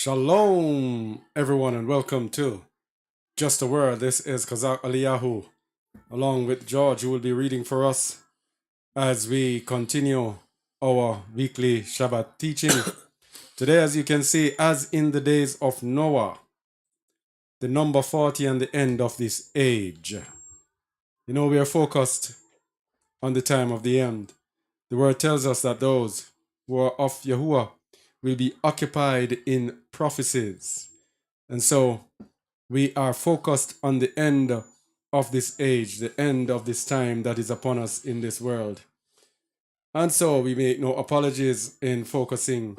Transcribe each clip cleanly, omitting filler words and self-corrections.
Shalom, everyone, and welcome to Just a Word. This is Kazak Aliyahu, along with George, who will be reading for us as we continue our weekly Shabbat teaching. Today, as you can see, as in the days of Noah, the number 40 and the end of this age. We are focused on the time of the end. The word tells us that those who are of Yahuwah will be occupied in prophecies. And so we are focused on the end of this age, the end of this time that is upon us in this world. And so we make no apologies in focusing,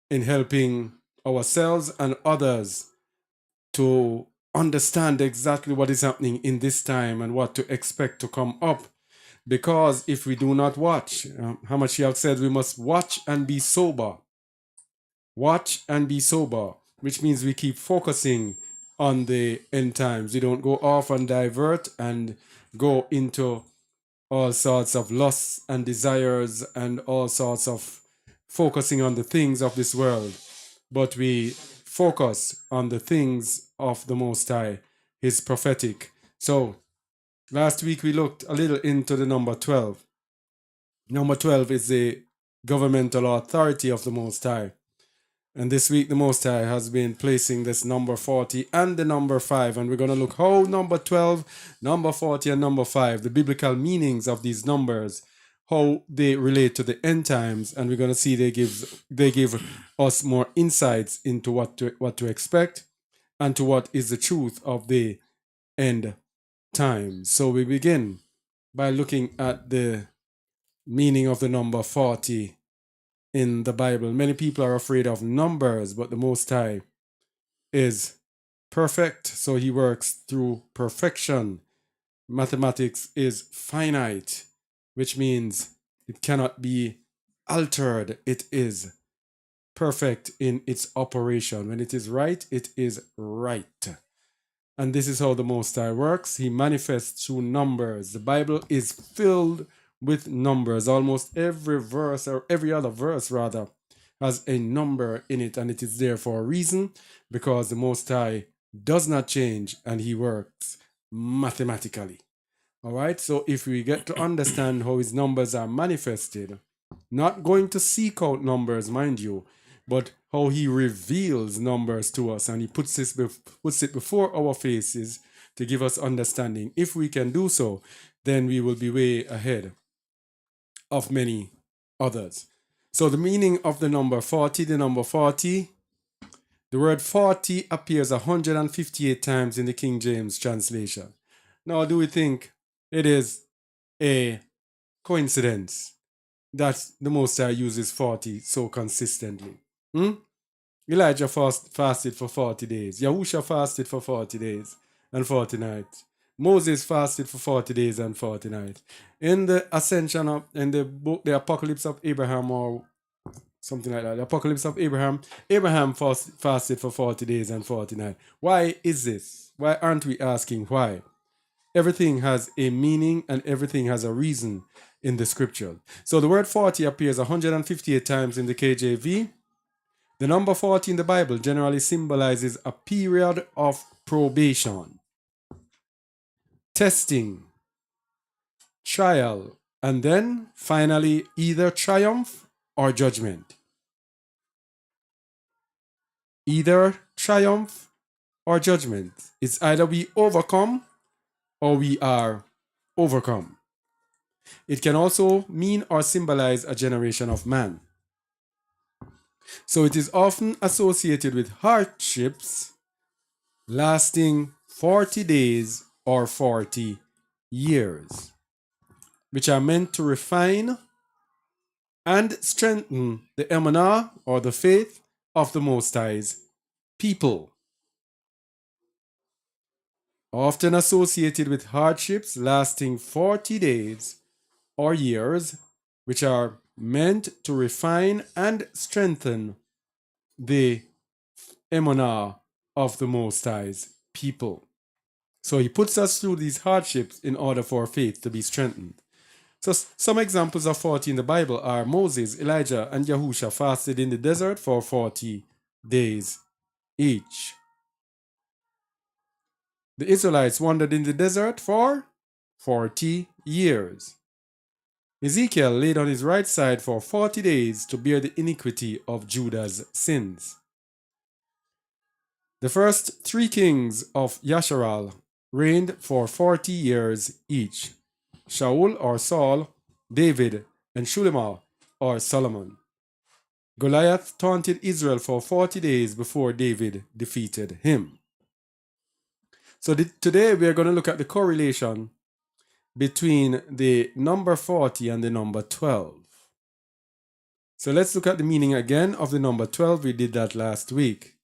in helping ourselves and others to understand exactly what is happening in this time and what to expect to come up. Because if we do not watch, Hamashiach said we must watch and be sober. Watch and be sober, which means we keep focusing on the end times. We don't go off and divert and go into all sorts of lusts and desires and all sorts of focusing on the things of this world. But we focus on the things of the Most High, His prophetic. So last week we looked a little into the number 12. Number 12 is the governmental authority of the Most High. And this week, the Most High has been placing this number 40 and the number 5. And we're going to look how number 12, number 40, and number 5, the biblical meanings of these numbers, how they relate to the end times. And we're going to see they give us more insights into what to expect and to what is the truth of the end times. So we begin by looking at the meaning of the number 40 in the Bible. Many people are afraid of numbers, but the Most High is perfect, so He works through perfection. Mathematics is finite, which means it cannot be altered. It is perfect in its operation. When it is right, it is right. And this is how the Most High works. He manifests through numbers. The Bible is filled with numbers. Almost every verse, or every other verse rather, has a number in it, and it is there for a reason, because the Most High does not change and He works mathematically. All right, so if we get to understand how His numbers are manifested, not going to seek out numbers, mind you, but how He reveals numbers to us, and He puts it before our faces to give us understanding. If we can do so, then we will be way ahead of many others. So the meaning of the number 40, the word 40 appears 158 times in the King James translation. Now, do we think it is a coincidence that the Most High uses 40 so consistently? Elijah fasted for 40 days. Yahusha fasted for 40 days and 40 nights. Moses fasted for 40 days and 40 nights. In the ascension of, in the book, the Apocalypse of Abraham, or something like that, the Apocalypse of Abraham, Abraham fasted for 40 days and 40 nights. Why is this? Why aren't we asking why? Everything has a meaning and everything has a reason in the scripture. So the word 40 appears 158 times in the KJV. The number 40 in the Bible generally symbolizes a period of probation, testing, trial, and then finally either triumph or judgment. Either triumph or judgment. It's either we overcome or we are overcome. It can also mean or symbolize a generation of man. So it is often associated with hardships lasting 40 days or 40 years, which are meant to refine and strengthen the emunah, or the faith of the Most High's people. Often associated with hardships lasting 40 days or years, which are meant to refine and strengthen the emunah of the Most High's people. So He puts us through these hardships in order for our faith to be strengthened. So some examples of 40 in the Bible are Moses, Elijah, and Yahusha fasted in the desert for 40 days each. The Israelites wandered in the desert for 40 years. Ezekiel laid on his right side for 40 days to bear the iniquity of Judah's sins. The first 3 kings of Yasharal reigned for 40 years each: Shaul or Saul, David, and Shulemah or Solomon. Goliath taunted Israel for 40 days before David defeated him. So today we are going to look at the correlation between the number 40 and the number 12. So let's look at the meaning again of the number 12. We did that last week.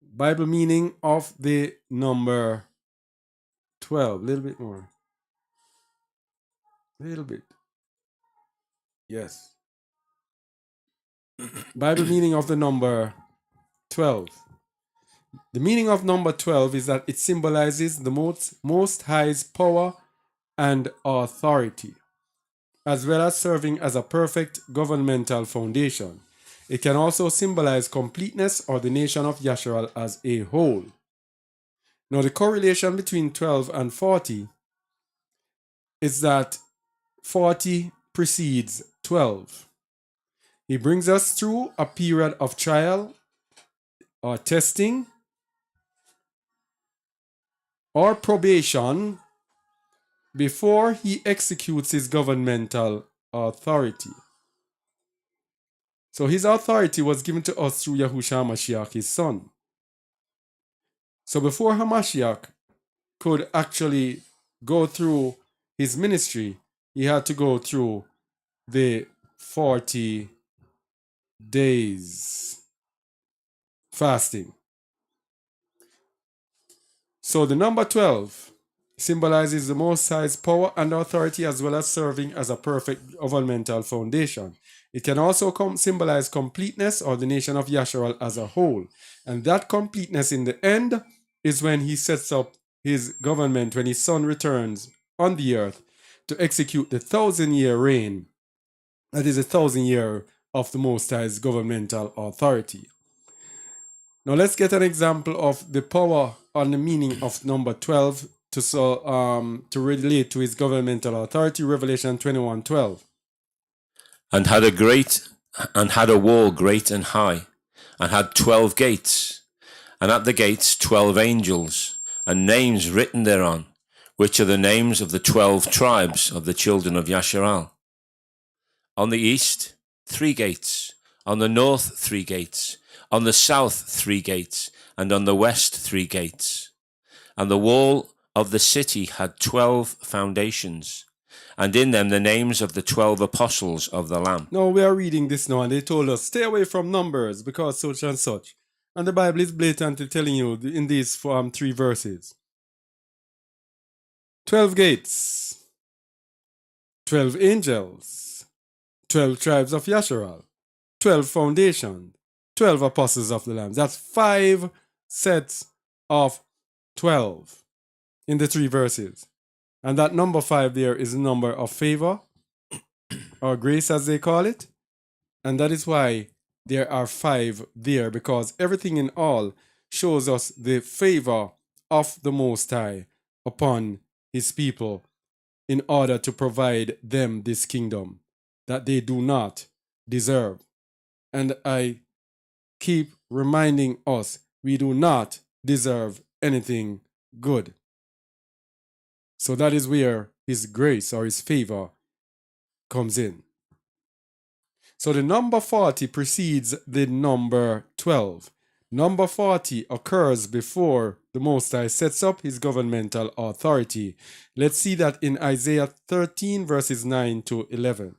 Bible meaning of the number 12. A little bit more. A little bit. Yes. Bible meaning of the number 12. The meaning of number 12 is that it symbolizes the most high's power and authority, as well as serving as a perfect governmental foundation. It can also symbolize completeness or the nation of Yasharal as a whole. Now, the correlation between 12 and 40 is that 40 precedes 12. He brings us through a period of trial or testing or probation before he executes his governmental authority. So his authority was given to us through Yahushua Mashiach, his son. So before Hamashiach could actually go through his ministry, he had to go through the 40 days fasting. So the number 12 symbolizes the Most High's power and authority, as well as serving as a perfect governmental foundation. It can also symbolize completeness or the nation of Yasharal as a whole. And that completeness in the end is when he sets up his government, when his son returns on the earth to execute the 1,000-year reign. That is 1,000 years of the Most High's governmental authority. Now let's get an example of the power and the meaning of number 12 to relate to his governmental authority. Revelation 21:12. And had a wall great and high, and had 12 gates, and at the gates 12 angels, and names written thereon, which are the names of the 12 tribes of the children of Yasharal. On the east 3 gates, on the north 3 gates, on the south 3 gates, and on the west 3 gates. And the wall of the city had 12 foundations, and in them the names of the 12 apostles of the Lamb. Now we are reading this now, and they told us, stay away from numbers, because such and such. And the Bible is blatantly telling you in these 3 verses. 12 gates, 12 angels, 12 tribes of Yasharal, 12 foundations, 12 apostles of the Lamb. That's 5 sets of 12 in the 3 verses. And that number 5 there is the number of favor, or grace as they call it. And that is why there are 5 there, because everything in all shows us the favor of the Most High upon his people in order to provide them this kingdom that they do not deserve. And I keep reminding us, we do not deserve anything good. So that is where his grace or his favor comes in. So the number 40 precedes the number 12. Number 40 occurs before the Most High sets up his governmental authority. Let's see that in Isaiah 13 verses 9 to 11.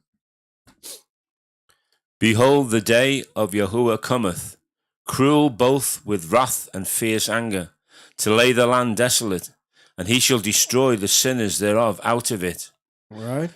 Behold, the day of Yahuwah cometh, cruel both with wrath and fierce anger, to lay the land desolate, and he shall destroy the sinners thereof out of it. All right.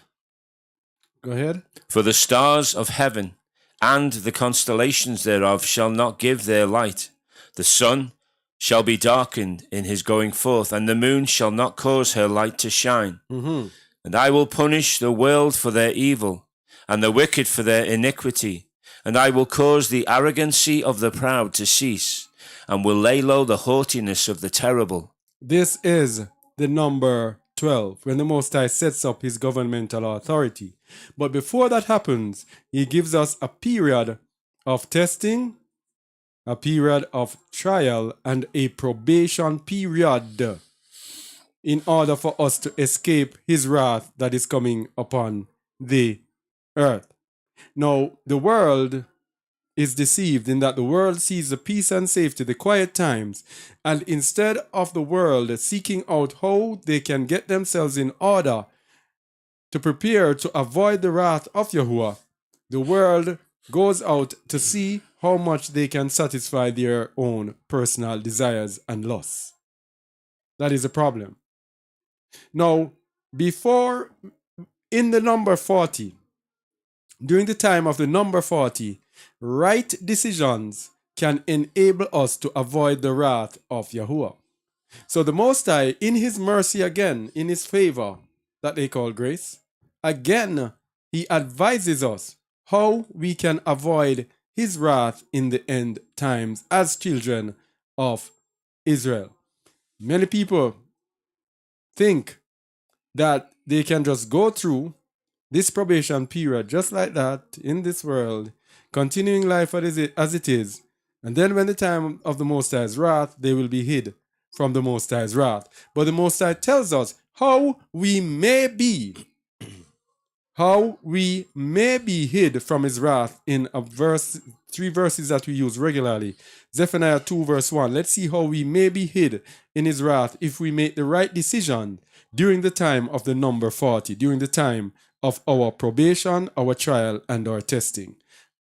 Go ahead. For the stars of heaven and the constellations thereof shall not give their light. The sun shall be darkened in his going forth, and the moon shall not cause her light to shine. And I will punish the world for their evil, and the wicked for their iniquity, And I will cause the arrogancy of the proud to cease, and will lay low the haughtiness of the terrible. This is the number 12, when the Most High sets up his governmental authority. But before that happens, he gives us a period of testing, a period of trial, and a probation period in order for us to escape his wrath that is coming upon the earth. Now, the world is deceived in that the world sees the peace and safety, the quiet times, and instead of the world seeking out how they can get themselves in order to prepare to avoid the wrath of Yahuwah, the world goes out to see how much they can satisfy their own personal desires and lusts. That is a problem. Now, before, in the number 40, during the time of the number 40, right decisions can enable us to avoid the wrath of Yahuwah. So the Most High, in his mercy again, in his favor, that they call grace, again, he advises us how we can avoid his wrath in the end times as children of Israel. Many people think that they can just go through this probation period just like that in this world, continuing life as it is, and then when the time of the Most High's wrath, they will be hid from the Most High's wrath. But the Most High tells us how we may be hid from his wrath in a verse, 3 verses that we use regularly. Zephaniah 2 verse 1. Let's see how we may be hid in his wrath if we make the right decision during the time of the number 40, during the time of our probation, our trial, and our testing.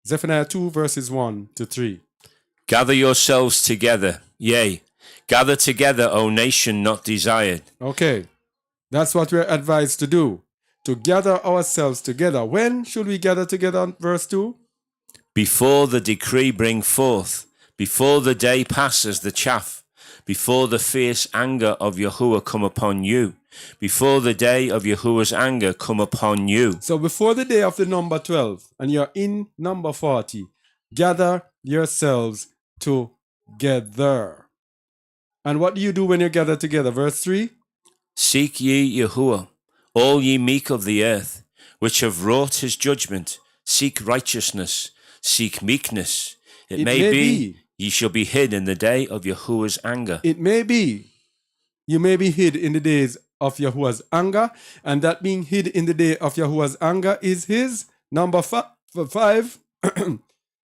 Zephaniah 2 verses 1 to 3. Gather yourselves together, yea, gather together, O nation not desired. Okay, that's what we're advised to do, to gather ourselves together. When should we gather together? Verse 2. Before the decree bring forth, before the day passes the chaff, before the fierce anger of Yahuwah come upon you, before the day of Yahuwah's anger come upon you. So before the day of the number 12, and you're in number 40, gather yourselves together. And what do you do when you gather together? Verse 3. Seek ye Yahuwah, all ye meek of the earth, which have wrought his judgment. Seek righteousness, seek meekness. It may be ye shall be hid in the day of Yahuwah's anger. It may be you may be hid in the days of Yahuwah's anger, and that being hid in the day of Yahuwah's anger is his number 5,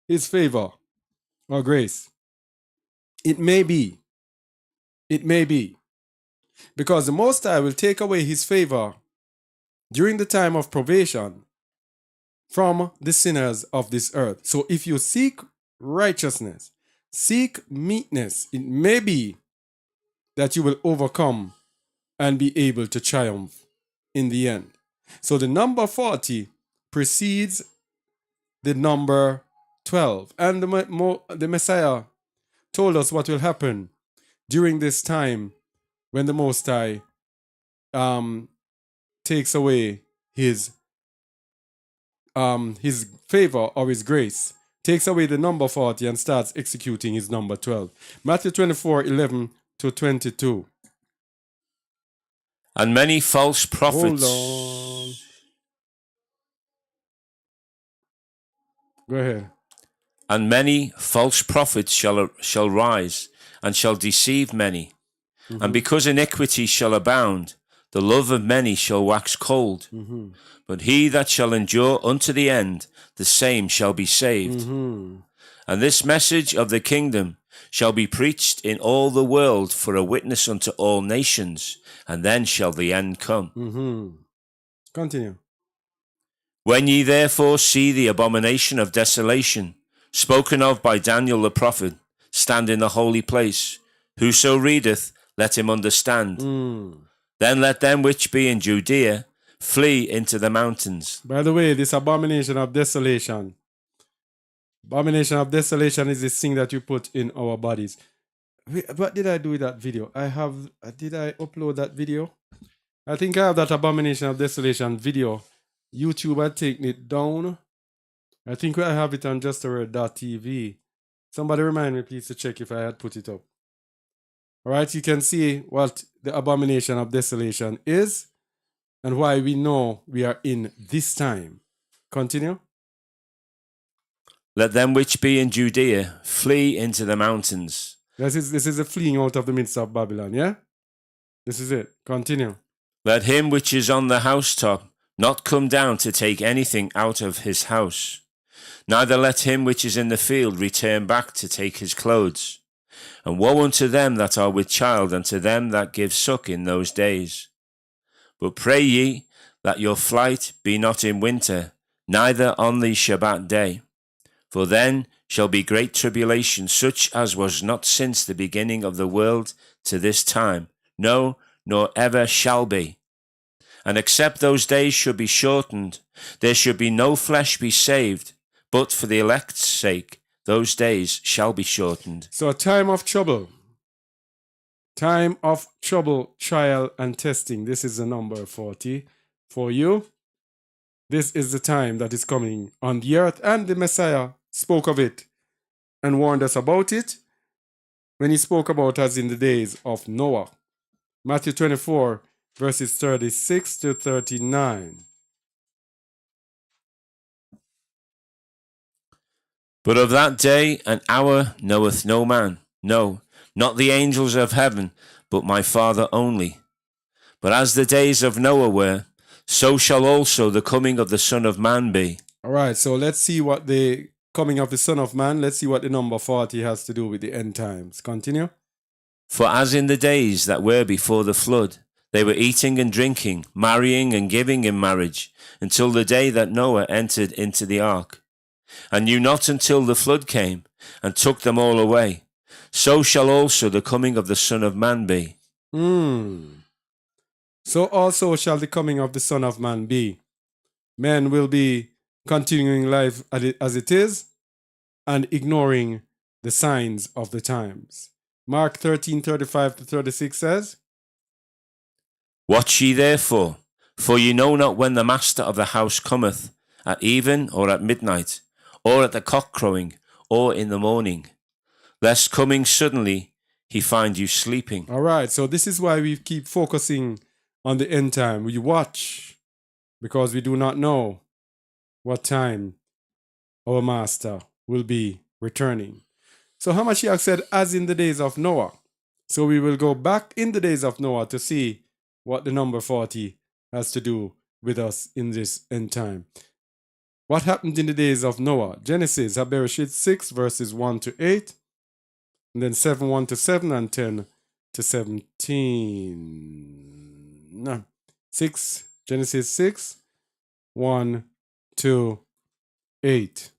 his favor or grace. It may be, because the Most High will take away his favor during the time of probation from the sinners of this earth. So if you seek righteousness, seek meekness, it may be that you will overcome and be able to triumph in the end. So the number 40 precedes the number 12. And the Messiah told us what will happen during this time when the Most High takes away his favor or his grace, takes away the number 40 and starts executing his number 12. Matthew 24, 11 to 22. And many false prophets. Hold on. Go ahead. And many false prophets shall rise, and shall deceive many. And because iniquity shall abound, the love of many shall wax cold. But he that shall endure unto the end, the same shall be saved. And this message of the kingdom shall be preached in all the world for a witness unto all nations, and then shall the end come. Continue. When ye therefore see the abomination of desolation, spoken of by Daniel the prophet, stand in the holy place, whoso readeth, let him understand. Then let them which be in Judea flee into the mountains. By the way, this abomination of desolation is this thing that you put in our bodies. What did I do with that video? Did I upload that video? I think I have that abomination of desolation video. YouTube had taken it down. I think I have it on justaword.tv. Somebody remind me, please, to check if I had put it up. All right, you can see what the abomination of desolation is and why we know we are in this time. Continue. Let them which be in Judea flee into the mountains. This is a fleeing out of the midst of Babylon, yeah? This is it. Continue. Let him which is on the housetop not come down to take anything out of his house. Neither let him which is in the field return back to take his clothes. And woe unto them that are with child, and to them that give suck in those days. But pray ye that your flight be not in winter, neither on the Shabbat day. For then shall be great tribulation, such as was not since the beginning of the world to this time, no, nor ever shall be. And except those days should be shortened, there should be no flesh be saved, but for the elect's sake those days shall be shortened. So a time of trouble, trial, and testing. This is the number 40 for you. This is the time that is coming on the earth, and the Messiah spoke of it and warned us about it when he spoke about us in the days of Noah. Matthew 24, verses 36 to 39. But of that day and hour knoweth no man, no, not the angels of heaven, but my Father only. But as the days of Noah were, so shall also the coming of the Son of Man be. All right, so let's see what the coming of the Son of Man, let's see what the number 40 has to do with the end times. Continue. For as in the days that were before the flood, they were eating and drinking, marrying and giving in marriage, until the day that Noah entered into the ark, and knew not until the flood came, and took them all away. So shall also the coming of the Son of Man be. So also shall the coming of the Son of Man be. Men will be continuing life as it is, and ignoring the signs of the times. Mark 13:35 to 36 says, Watch ye therefore, for ye know not when the master of the house cometh, at even, or at midnight, or at the cock crowing, or in the morning, lest coming suddenly he find you sleeping. All right, so this is why we keep focusing on the end time. We watch because we do not know what time our master will be returning. So Hamashiach said, as in the days of Noah. So we will go back in the days of Noah to see what the number 40 has to do with us in this end time. What happened in the days of Noah? Genesis, Bereshit 6, verses 1 to 8, and then 7, 1 to 7, and 10 to 17. No, 6, Genesis 6, 1 to 8.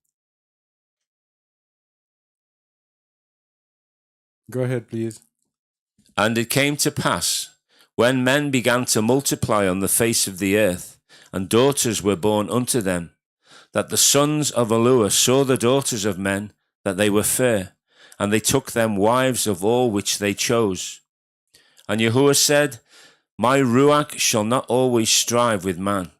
Go ahead, please. And it came to pass, when men began to multiply on the face of the earth, and daughters were born unto them, that the sons of Eluah saw the daughters of men, that they were fair, and they took them wives of all which they chose. And Yahuwah said, My Ruach shall not always strive with man,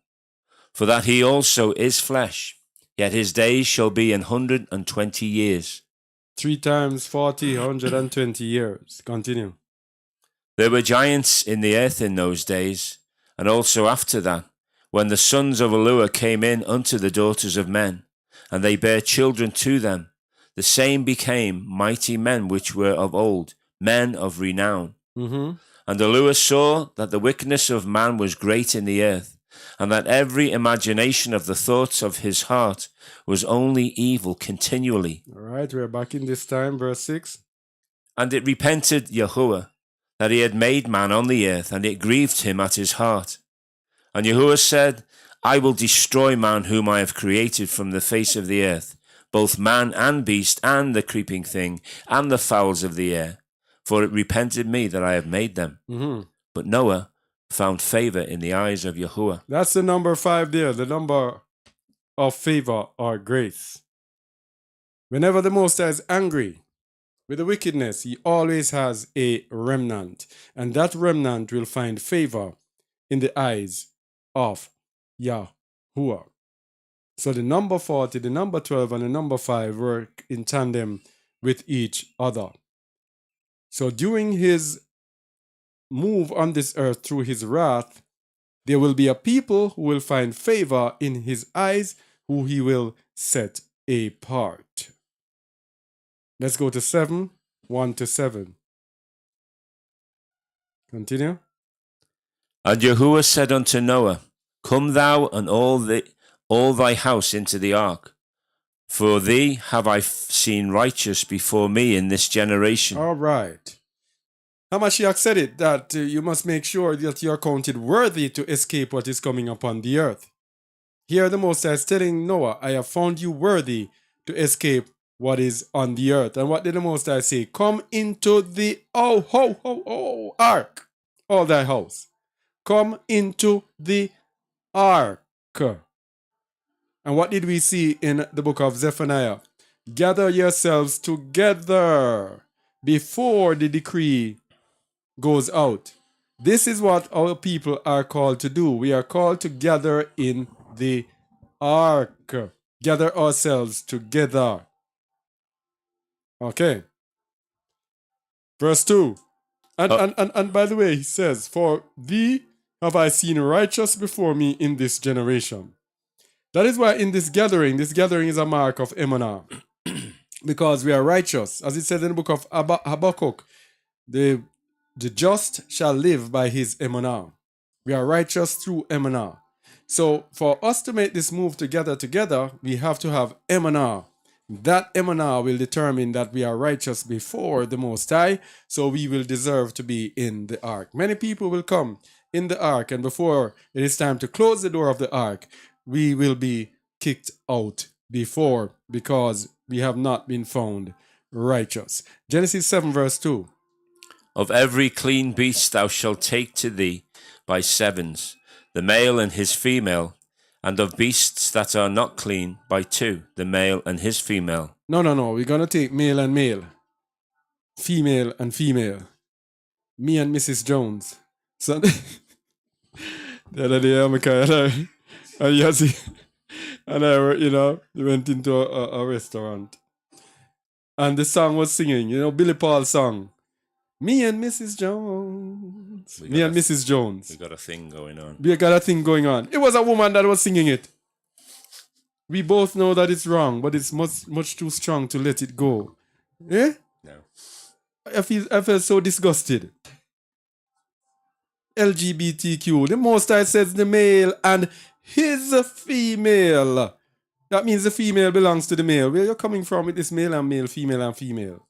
for that he also is flesh, yet his days shall be 120 years. 3 times 40, 120 years. Continue. There were giants in the earth in those days, and also after that, when the sons of Eluah came in unto the daughters of men, and they bare children to them, the same became mighty men which were of old, men of renown. Mm-hmm. And Eluah saw that the wickedness of man was great in the earth, and that every imagination of the thoughts of his heart was only evil continually. All right, we're back in this time, verse 6. And it repented Yahuwah that he had made man on the earth, and it grieved him at his heart. And Yahuwah said, I will destroy man whom I have created from the face of the earth, both man and beast, and the creeping thing, and the fowls of the air. For it repented me that I have made them. Mm-hmm. But Noah found favor in the eyes of Yahuwah. That's the number 5 there, the number of favor or grace. Whenever the Most High is angry with the wickedness, he always has a remnant. And that remnant will find favor in the eyes of Yahuwah. So the number 40, the number 12, and the number 5 work in tandem with each other. So during his move on this earth through his wrath, there will be a people who will find favor in his eyes, who he will set apart. Let's go to 7, 1 to 7. Continue. And Yahuwah said unto Noah, Come thou and all thy house into the ark, for thee have I seen righteous before me in this generation. All right. Hamashiach said it, that you must make sure that you are counted worthy to escape what is coming upon the earth. Here the Most High is telling Noah, I have found you worthy to escape what is on the earth. And what did the Most High say? Come into the ark, all thy house. Come into the ark. And what did we see in the book of Zephaniah? Gather yourselves together before the decree goes out. This is what our people are called to do. We are called to gather in the ark. Gather ourselves together. Okay. Verse 2. And by the way, he says, For thee have I seen righteous before me in this generation. That is why in this gathering is a mark of Emunah. Because we are righteous. As it says in the book of Habakkuk, the just shall live by his Emunah. We are righteous through Emunah. So for us to make this move together, we have to have Emunah. That Emunah will determine that we are righteous before the Most High, so we will deserve to be in the ark. Many people will come in the ark, and before it is time to close the door of the ark, we will be kicked out before, because we have not been found righteous. Genesis 7 verse 2. Of every clean beast thou shalt take to thee by sevens, the male and his female, and of beasts that are not clean by 2, the male and his female. No. We're going to take male and male. Female and female. Me and Mrs. Jones. So, the other day, we went into a restaurant. And the song was singing, Billy Paul's song. Me and Mrs. Jones. Me and Mrs. Jones. We got a thing going on. It was a woman that was singing it. We both know that it's wrong, but it's much too strong to let it go. Eh? No. I feel so disgusted. LGBTQ. The Most High says the male and his female. That means the female belongs to the male. Where you're coming from with this male and male, female and female?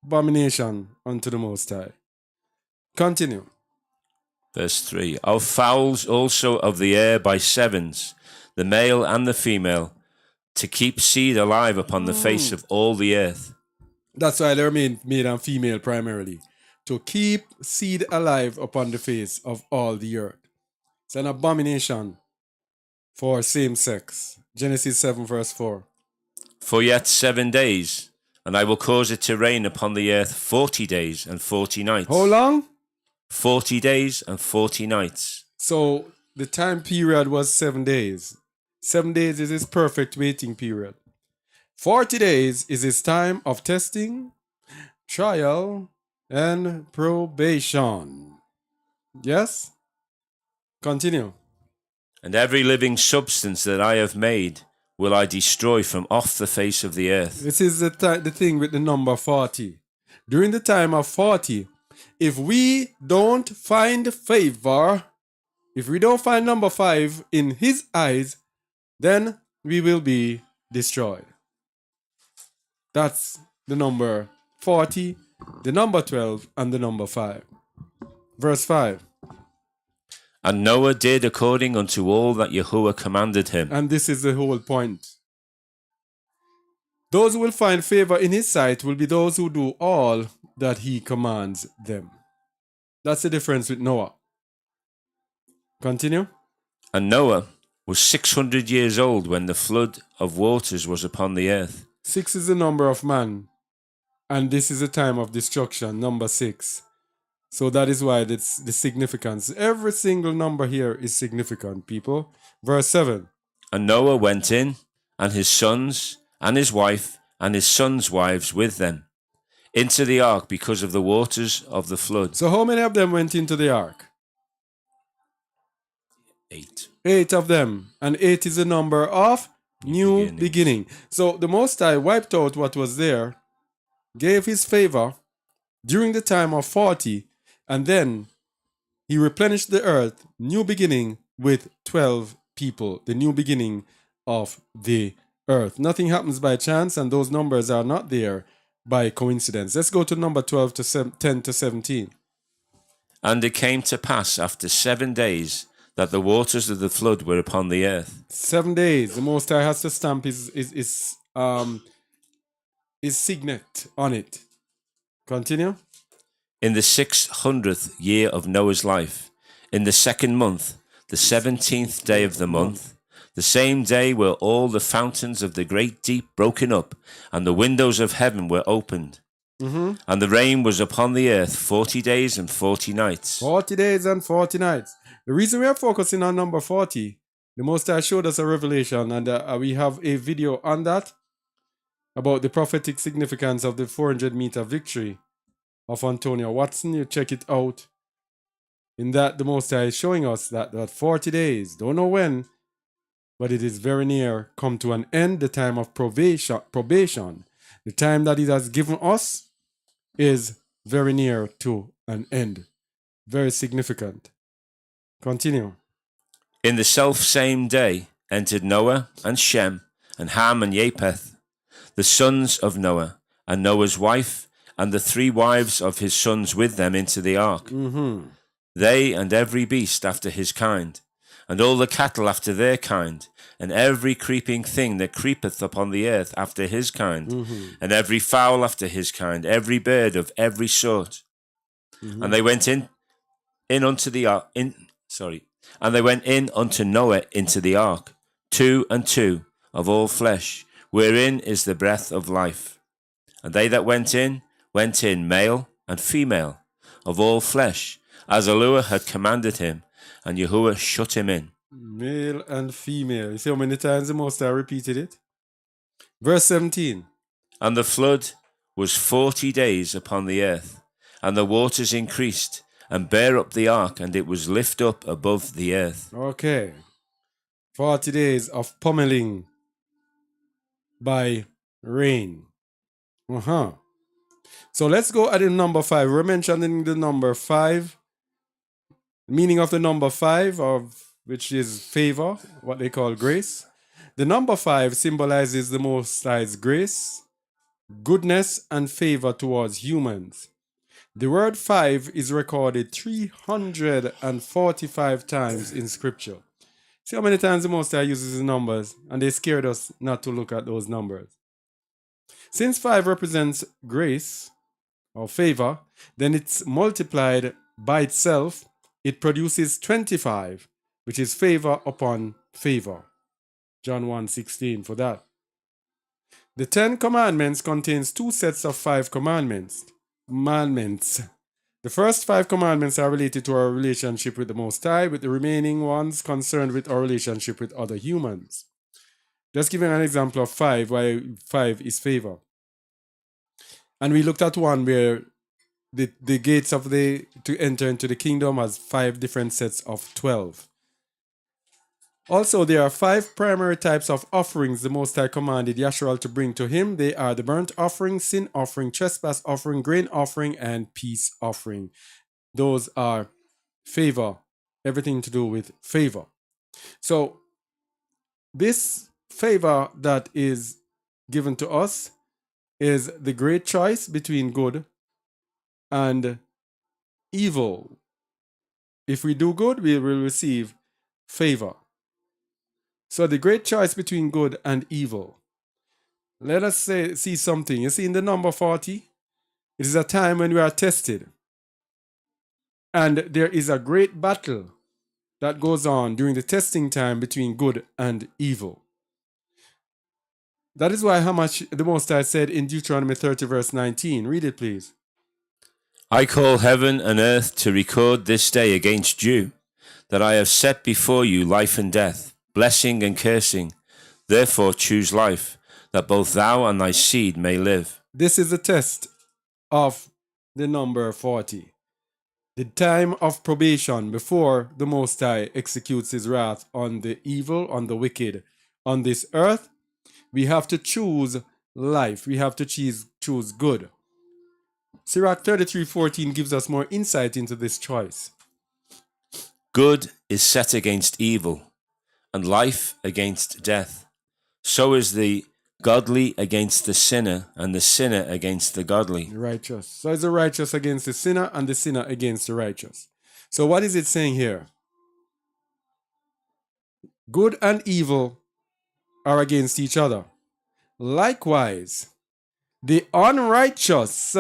Abomination unto the Most High. Continue. Verse 3. Of fowls also of the air by sevens, the male and the female, to keep seed alive upon the face of all the earth. That's why they're male and female primarily. To keep seed alive upon the face of all the earth. It's an abomination for same sex. Genesis 7 verse 4. For yet 7 days, and I will cause it to rain upon the earth 40 days and 40 nights. How long? 40 days and 40 nights. So the time period was 7 days. 7 days is his perfect waiting period. 40 days is his time of testing, trial, and probation. Yes? Continue. And every living substance that I have made will I destroy from off the face of the earth. This is the thing with the number 40. During the time of 40, if we don't find favor, if we don't find number 5 in his eyes, then we will be destroyed. That's the number 40, the number 12, and the number 5. Verse 5. And Noah did according unto all that Yahuwah commanded him. And this is the whole point. Those who will find favor in his sight will be those who do all that he commands them. That's the difference with Noah. Continue. And Noah was 600 years old when the flood of waters was upon the earth. 6 is the number of man. And this is a time of destruction, number 6. So that is why it's the significance. Every single number here is significant, people. Verse 7. And Noah went in, and his sons, and his wife, and his sons' wives with them, into the ark because of the waters of the flood. So how many of them went into the ark? 8. 8 of them. And 8 is the number of new beginnings. beginning. So the Most High wiped out what was there, gave his favor during the time of 40, and then he replenished the earth, new beginning, with 12 people, the new beginning of the earth. Nothing happens by chance, and those numbers are not there by coincidence. Let's go to number 12 to 10 to 17. And it came to pass after 7 days that the waters of the flood were upon the earth. 7 days. The Most High has to stamp his signet on it. Continue. In the 600th year of Noah's life, in the 2nd month, the 17th day of the month, the same day were all the fountains of the great deep broken up, and the windows of heaven were opened. And the rain was upon the earth 40 days and 40 nights. 40 days and 40 nights. The reason we are focusing on number 40, the Most High showed us a revelation, and we have a video on that about the prophetic significance of the 400-meter victory of Antonio Watson. You check it out. In that, the Most High is showing us that 40 days, don't know when, but it is very near, come to an end. The time of probation, the time that it has given us, is very near to an end. Very significant. Continue. In the selfsame day entered Noah and Shem and Ham and Japheth, the sons of Noah, and Noah's wife, and the 3 wives of his sons with them into the ark. They and every beast after his kind, and all the cattle after their kind, and every creeping thing that creepeth upon the earth after his kind, and every fowl after his kind, every bird of every sort. And they went in unto the ark. And they went in unto Noah into the ark, 2 and 2 of all flesh, wherein is the breath of life. And they that went in, male and female, of all flesh, as Elohim had commanded him, and Yahuwah shut him in. Male and female. You see how many times the Most High repeated it? Verse 17. And the flood was 40 days upon the earth, and the waters increased, and bare up the ark, and it was lift up above the earth. Okay. 40 days of pummeling by rain. So let's go at the number 5. We're mentioning the number 5. Meaning of the number 5, which is favor, what they call grace. The number 5 symbolizes the Most High's grace, goodness, and favor towards humans. The word 5 is recorded 345 times in Scripture. See how many times the Most High uses the numbers, and they scared us not to look at those numbers. Since 5 represents grace or favor, then it's multiplied by itself. It produces 25, which is favor upon favor. John 1:16 for that. The 10 commandments contains 2 sets of 5 commandments. The first 5 commandments are related to our relationship with the Most High, with the remaining ones concerned with our relationship with other humans. Just giving an example of 5, why 5 is favor. And we looked at one where the gates of to enter into the kingdom has 5 different sets of 12. Also, there are 5 primary types of offerings the Most High commanded Yashua to bring to him. They are the burnt offering, sin offering, trespass offering, grain offering, and peace offering. Those are favor, everything to do with favor. So, this favor that is given to us is the great choice between good and evil. If we do good, we will receive favor. So the great choice between good and evil. Let us see something. You see, in the number 40, it is a time when we are tested. And there is a great battle that goes on during the testing time between good and evil. That is why how much the Most High said in Deuteronomy 30 verse 19. Read it, please. I call heaven and earth to record this day against you, that I have set before you life and death, blessing and cursing. Therefore choose life, that both thou and thy seed may live. This is the test of the number 40. The time of probation before the Most High executes his wrath on the evil, on the wicked, on this earth. We have to choose life. We have to choose good. Sirach 33:14 gives us more insight into this choice. Good is set against evil, and life against death. So is the godly against the sinner, and the sinner against the godly. The righteous. So is the righteous against the sinner, and the sinner against the righteous. So what is it saying here? Good and evil are against each other. Likewise, the unrighteous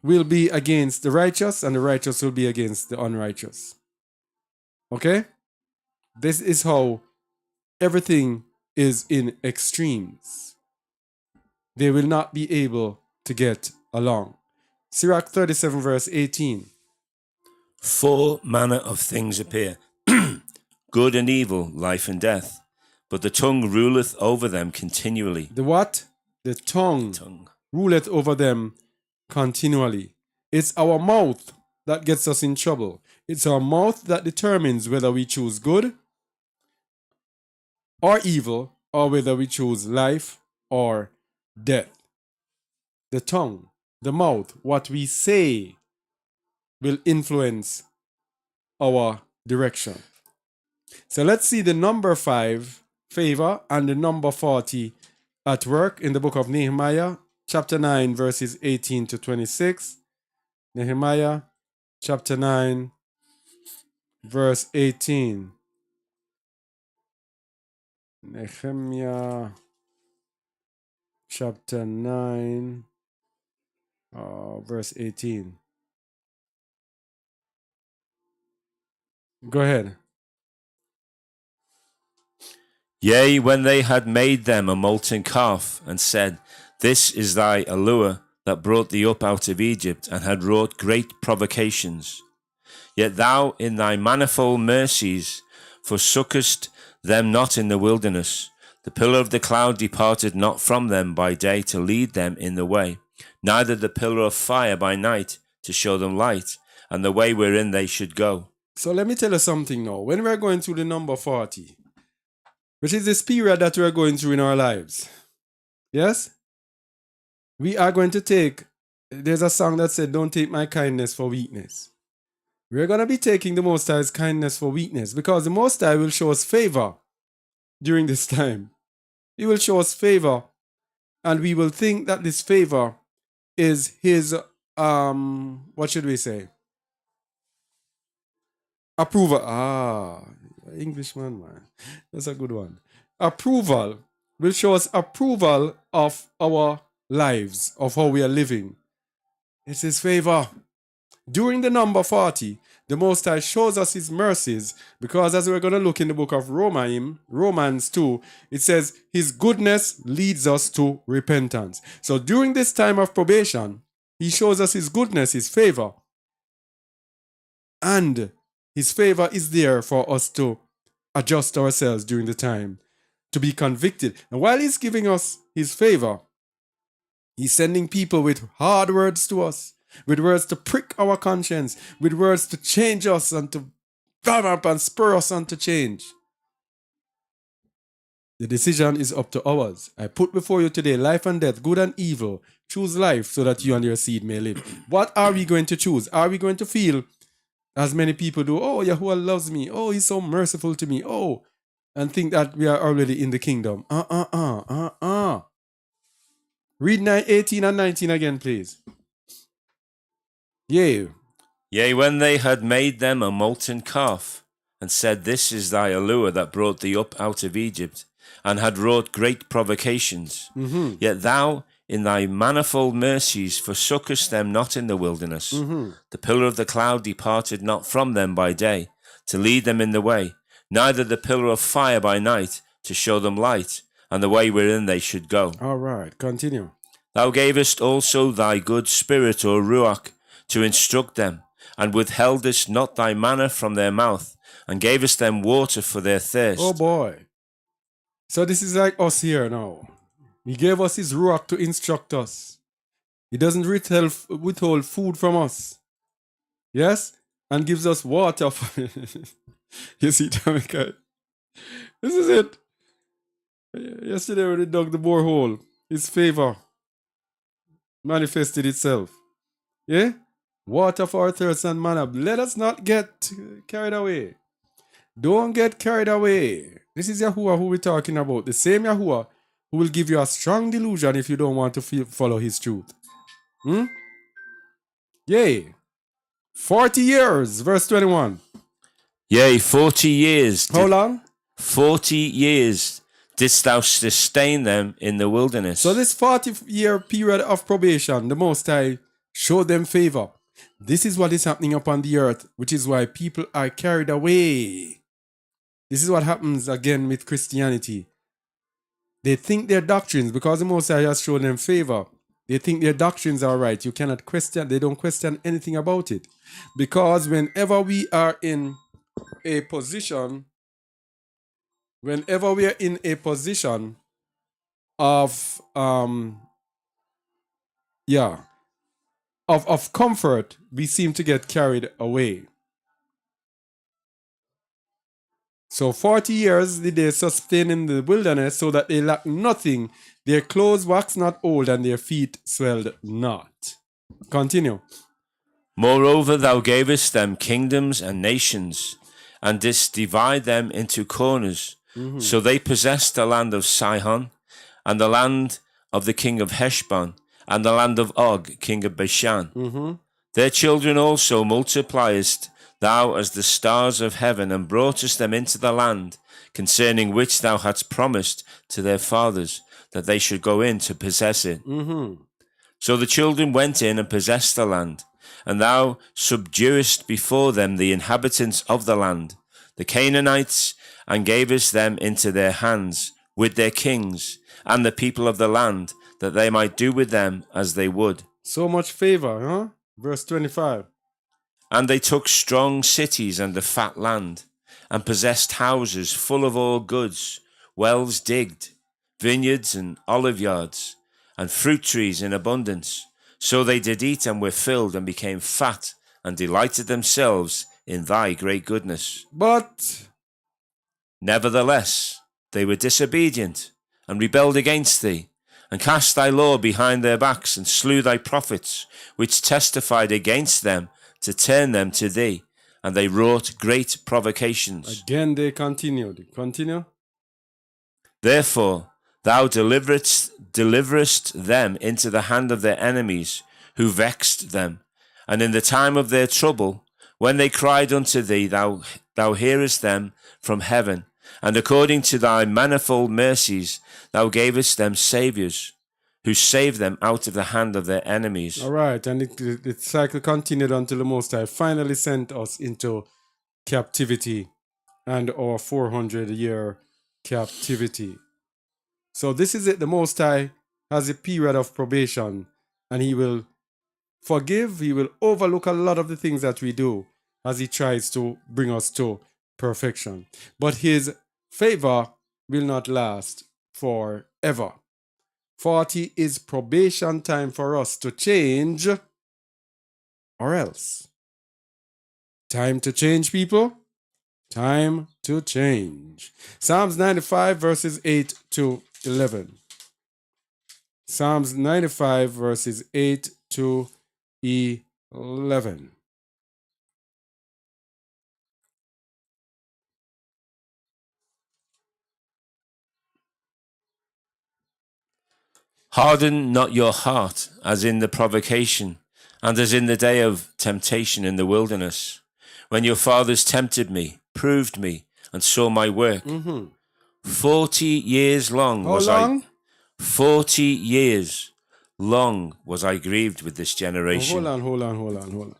will be against the righteous, and the righteous will be against the unrighteous. Okay? This is how everything is in extremes. They will not be able to get along. Sirach 37 verse 18. 4 manner of things appear, good and evil, life and death. But the tongue ruleth over them continually. The what? The tongue ruleth over them continually. It's our mouth that gets us in trouble. It's our mouth that determines whether we choose good or evil, or whether we choose life or death. The tongue, the mouth, what we say will influence our direction. So let's see the number 5, favor, and the number 40 at work in the book of Nehemiah, chapter 9, verses 18 to 26. Nehemiah, chapter 9, verse 18. Nehemiah, chapter 9, verse 18. Go ahead. Yea, when they had made them a molten calf, and said, This is thy allure that brought thee up out of Egypt, and had wrought great provocations. Yet thou in thy manifold mercies forsookest them not in the wilderness. The pillar of the cloud departed not from them by day to lead them in the way, neither the pillar of fire by night to show them light, and the way wherein they should go. So let me tell you something now. When we're going through the number 40, which is this period that we're going through in our lives, yes? We are going to take, there's a song that said, don't take my kindness for weakness. We're going to be taking the Most High's kindness for weakness, because the Most High will show us favor during this time. He will show us favor, and we will think that this favor is his, what should we say? Approval. Englishman, man. That's a good one. Approval will show us approval of our lives, of how we are living. It's his favor. During the number 40, the Most High shows us his mercies, because as we're going to look in the book of Romans 2, it says his goodness leads us to repentance. So during this time of probation, he shows us his goodness, his favor. And his favor is there for us to adjust ourselves during the time, to be convicted. And while he's giving us his favor, he's sending people with hard words to us, with words to prick our conscience, with words to change us and to bam up and spur us on to change. The decision is up to ours. I put before you today life and death, good and evil. Choose life so that you and your seed may live. What are we going to choose? Are we going to feel, as many people do, oh, Yahuwah loves me, oh, he's so merciful to me, oh, and think that we are already in the kingdom? Read 18 and 19 again, please. Yea, when they had made them a molten calf, and said, This is thy allure that brought thee up out of Egypt, and had wrought great provocations. Yet thou in thy manifold mercies forsookest them not in the wilderness. The pillar of the cloud departed not from them by day, to lead them in the way, neither the pillar of fire by night, to show them light, and the way wherein they should go. All right, continue. Thou gavest also thy good spirit, or ruach, to instruct them, and withheldest not thy manna from their mouth. and gavest them water for their thirst. Oh boy. So this is like us here now. He gave us his ruach to instruct us. He doesn't withhold food from us. Yes? And gives us water. You see, Tamika? This is it. Yesterday when he dug the borehole, his favor manifested itself. Yeah? Water for our thirst and manna. Let us not get carried away. Don't get carried away. This is Yahuwah who we're talking about. The same Yahuwah who will give you a strong delusion if you don't want to follow his truth. Yea. 40 years, verse 21. Yea, 40 years. How long? 40 years didst thou sustain them in the wilderness. So this 40-year period of probation, the Most High showed them favor. This is what is happening upon the earth, which is why people are carried away. This is what happens again with Christianity. They think their doctrines, because the Most High has shown them favor, they think their doctrines are right. You cannot question, they don't question anything about it. Because whenever we are in a position, of of comfort, we seem to get carried away. So 40 years did they sustain in the wilderness, so that they lacked nothing. Their clothes waxed not old, and their feet swelled not. Continue. Moreover, thou gavest them kingdoms and nations, and didst divide them into corners. So they possessed the land of Sihon, and the land of the king of Heshbon, and the land of Og, king of Bashan. Their children also multipliest thou as the stars of heaven, and broughtest them into the land, concerning which thou hadst promised to their fathers, that they should go in to possess it. So the children went in and possessed the land, and thou subduest before them the inhabitants of the land, the Canaanites, and gavest them into their hands, with their kings, and the people of the land, that they might do with them as they would. So much favor, huh? Verse 25. And they took strong cities and a fat land, and possessed houses full of all goods, wells digged, vineyards and olive yards, and fruit trees in abundance. So they did eat and were filled, and became fat, and delighted themselves in thy great goodness. But nevertheless, they were disobedient, and rebelled against thee, and cast thy law behind their backs, and slew thy prophets, which testified against them, to turn them to thee, and they wrought great provocations. Again they continued. Continue. Therefore thou deliverest them into the hand of their enemies, who vexed them. And in the time of their trouble, when they cried unto thee, thou hearest them from heaven. And according to thy manifold mercies, thou gavest them saviors, who saved them out of the hand of their enemies. All right, and the cycle continued until the Most High finally sent us into captivity and our 400-year captivity. So this is it. The Most High has a period of probation, and he will forgive, he will overlook a lot of the things that we do as he tries to bring us to perfection. But his favor will not last forever. 40 is probation time for us to change, or else. Time to change, people. Time to change. Psalms 95 verses 8 to 11. Psalms 95 verses 8 to 11. Harden not your heart, as in the provocation, and as in the day of temptation in the wilderness, when your fathers tempted me, proved me, and saw my work. 40 years long was long? 40 years long was I grieved with this generation. Hold on.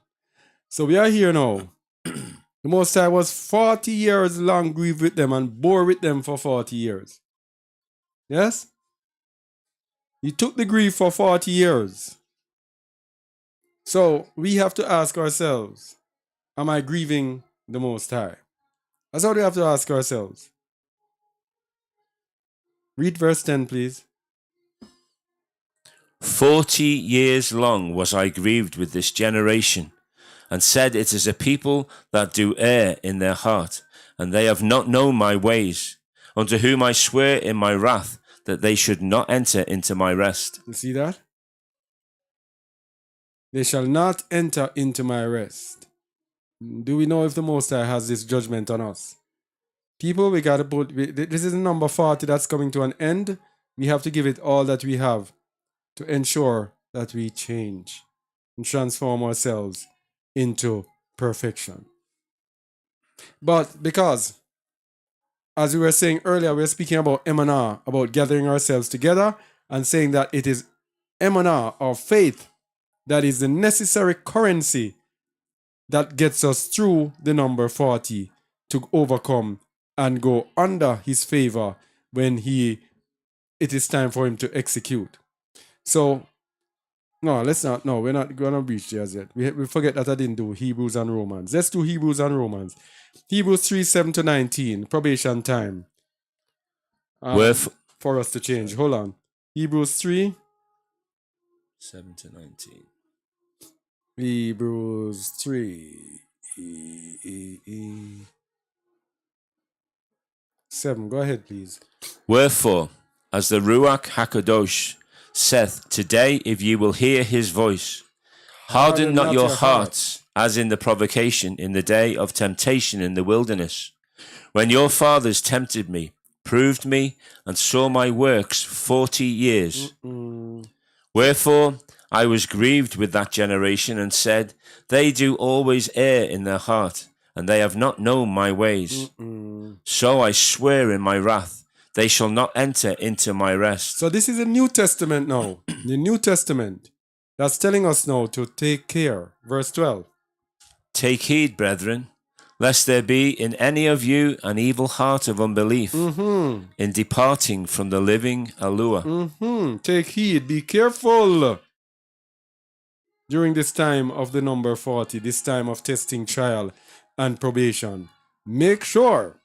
So we are here now. The Most High was 40 years long grieved with them and bore with them for 40 years. Yes? He took the grief for 40 years. So we have to ask ourselves, am I grieving the Most High? That's what we have to ask ourselves. Read verse 10, please. 40 years long was I grieved with this generation, and said, it is a people that do err in their heart, and they have not known my ways, unto whom I swear in my wrath that they should not enter into my rest. You see that? They shall not enter into my rest. Do we know if the Most High has this judgment on us? People, we got to this is number 40 that's coming to an end. We have to give it all that we have to ensure that we change and transform ourselves into perfection. But because, as we were saying earlier, we were speaking about Emanah, about gathering ourselves together and saying that it is Emanah, or faith, that is the necessary currency that gets us through the number 40 to overcome and go under his favor when it is time for him to execute. So, no, we're not going to reach there yet. We forget that I didn't do Hebrews and Romans. Let's do Hebrews and Romans. Hebrews 3, 7 to 19, probation time. For us to change. Hold on. Hebrews 3. 7 to 19. Hebrews 3. 7. Go ahead, please. Wherefore, as the Ruach HaKadosh saith, today if ye will hear his voice, harden not your hearts, as in the provocation in the day of temptation in the wilderness, when your fathers tempted me, proved me, and saw my works 40 years. Wherefore I was grieved with that generation, and said, they do always err in their heart, and they have not known my ways. So I swear in my wrath, they shall not enter into my rest. So this is a New Testament now. The New Testament that's telling us now to take care. Verse 12. Take heed, brethren, lest there be in any of you an evil heart of unbelief in departing from the living allure. Take heed, be careful during this time of the number 40, this time of testing, trial, and probation. Make sure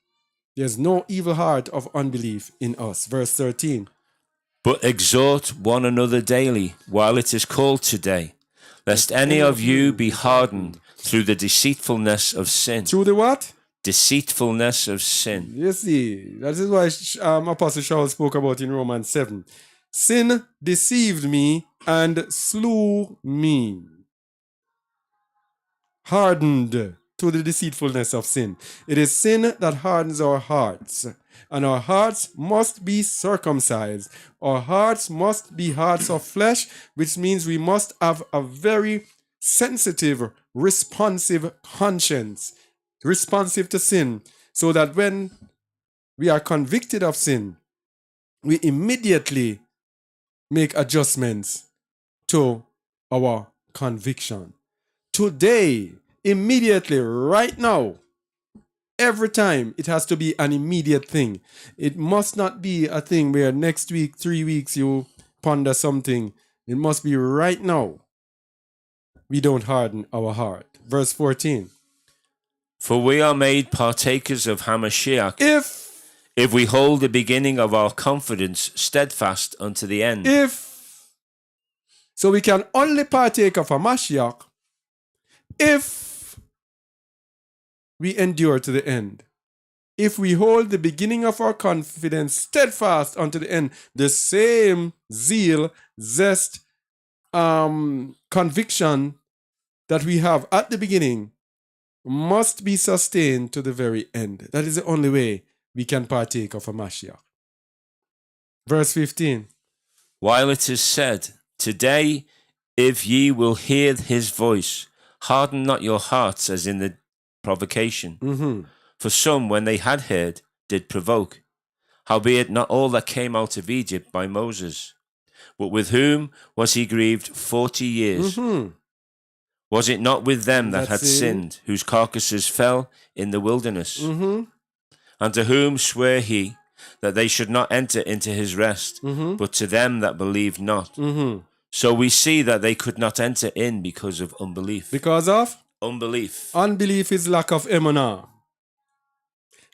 there's no evil heart of unbelief in us. Verse 13. But exhort one another daily while it is called today, lest any of you be hardened through the deceitfulness of sin. Through the what? Deceitfulness of sin. You see, that is why Apostle Shaul spoke about in Romans 7. Sin deceived me and slew me. Hardened to the deceitfulness of sin. It is sin that hardens our hearts. And our hearts must be circumcised. Our hearts must be hearts of flesh, which means we must have a very sensitive, responsive conscience, responsive to sin, so that when we are convicted of sin, we immediately make adjustments to our conviction. Today, immediately, right now, every time, it has to be an immediate thing. It must not be a thing where next week, 3 weeks, you ponder something. It must be right now. We don't harden our heart. Verse 14. For we are made partakers of Hamashiach, if we hold the beginning of our confidence steadfast unto the end. So we can only partake of Hamashiach if we endure to the end. If we hold the beginning of our confidence steadfast unto the end, the same zeal, zest, conviction that we have at the beginning must be sustained to the very end. That is the only way we can partake of Hamashiach. Verse 15. While it is said, today, if ye will hear his voice, harden not your hearts as in the provocation. For some, when they had heard, did provoke. Howbeit not all that came out of Egypt by Moses. But with whom was he grieved 40 years? Was it not with them that had sinned, whose carcasses fell in the wilderness? And to whom sware he that they should not enter into his rest, but to them that believed not? So we see that they could not enter in because of unbelief. Because of? Unbelief. Unbelief is lack of emunah.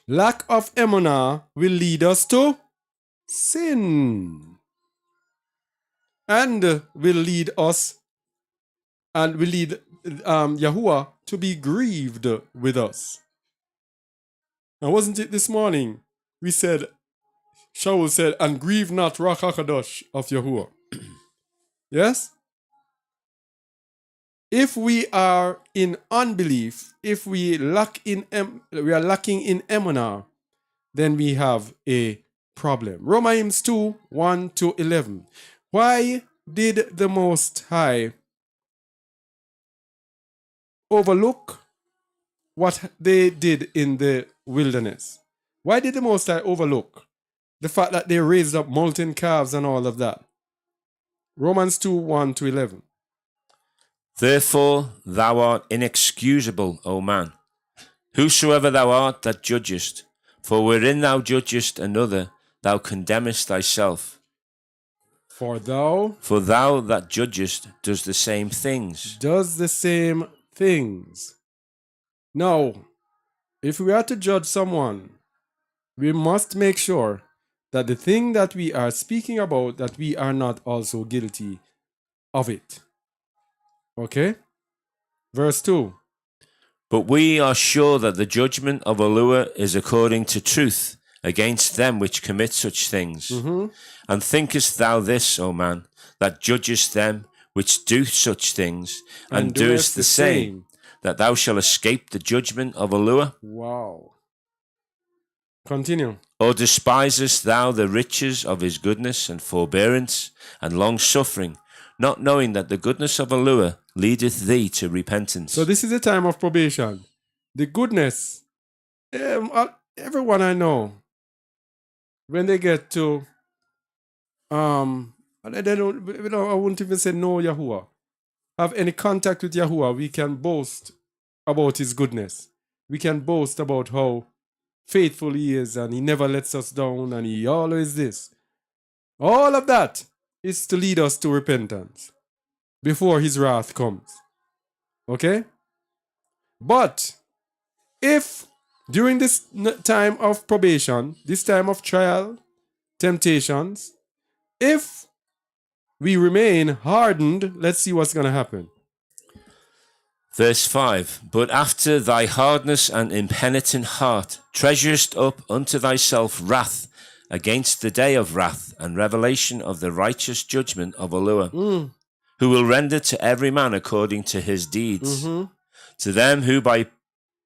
Lack of emunah will lead us to sin. And will lead us and will lead Yahuwah to be grieved with us. And wasn't it this morning? We said, Shaul said, and grieve not Ruach HaKadosh of Yahuwah. Yes? If we are in unbelief, if we we are lacking in emunah, then we have a problem. Romans 2, 1 to 11. Why did the Most High overlook what they did in the wilderness? Why did the Most High overlook the fact that they raised up molten calves and all of that? Romans 2, 1 to 11. Therefore thou art inexcusable, O man, whosoever thou art that judgest. For wherein thou judgest another, thou condemnest thyself. For thou For thou that judgest does the same things. does the same things. Now, if we are to judge someone, we must make sure that the thing that we are speaking about, that we are not also guilty of it. Okay? Verse 2. But we are sure that the judgment of Yahuwah is according to truth against them which commit such things. And thinkest thou this, O man, that judgest them which do such things, and doest the same, that thou shalt escape the judgment of Yahuwah? Wow. Continue. Or despisest thou the riches of his goodness and forbearance and long suffering, not knowing that the goodness of Yahuwah leadeth thee to repentance? So this is a time of probation. The goodness, everyone I know, when they get to, they don't, I wouldn't even say no Yahuwah, have any contact with Yahuwah, we can boast about his goodness. We can boast about how faithful he is and he never lets us down and he always this. All of that is to lead us to repentance before his wrath comes. Okay? But if during this time of probation, this time of trial, temptations, if we remain hardened, let's see what's going to happen. Verse 5. But after thy hardness and impenitent heart treasurest up unto thyself wrath against the day of wrath and revelation of the righteous judgment of Yahuwah, who will render to every man according to his deeds. To them who by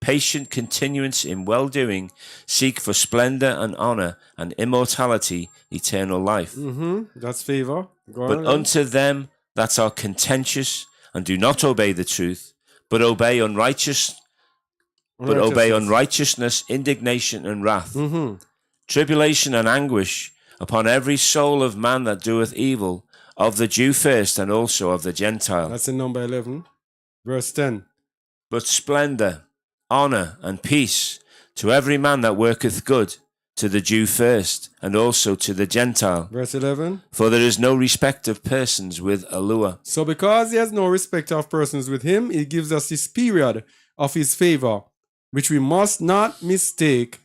patient continuance in well-doing seek for splendor and honor and immortality, eternal life. That's favor. But unto them that are contentious and do not obey the truth, but obey unrighteousness, indignation and wrath, tribulation and anguish upon every soul of man that doeth evil, of the Jew first and also of the Gentile. That's in number 11, verse 10. But splendor, honor, and peace to every man that worketh good, to the Jew first, and also to the Gentile. Verse 11. For there is no respect of persons with Yahuwah. So because he has no respect of persons with him, he gives us this period of his favor, which we must not mistake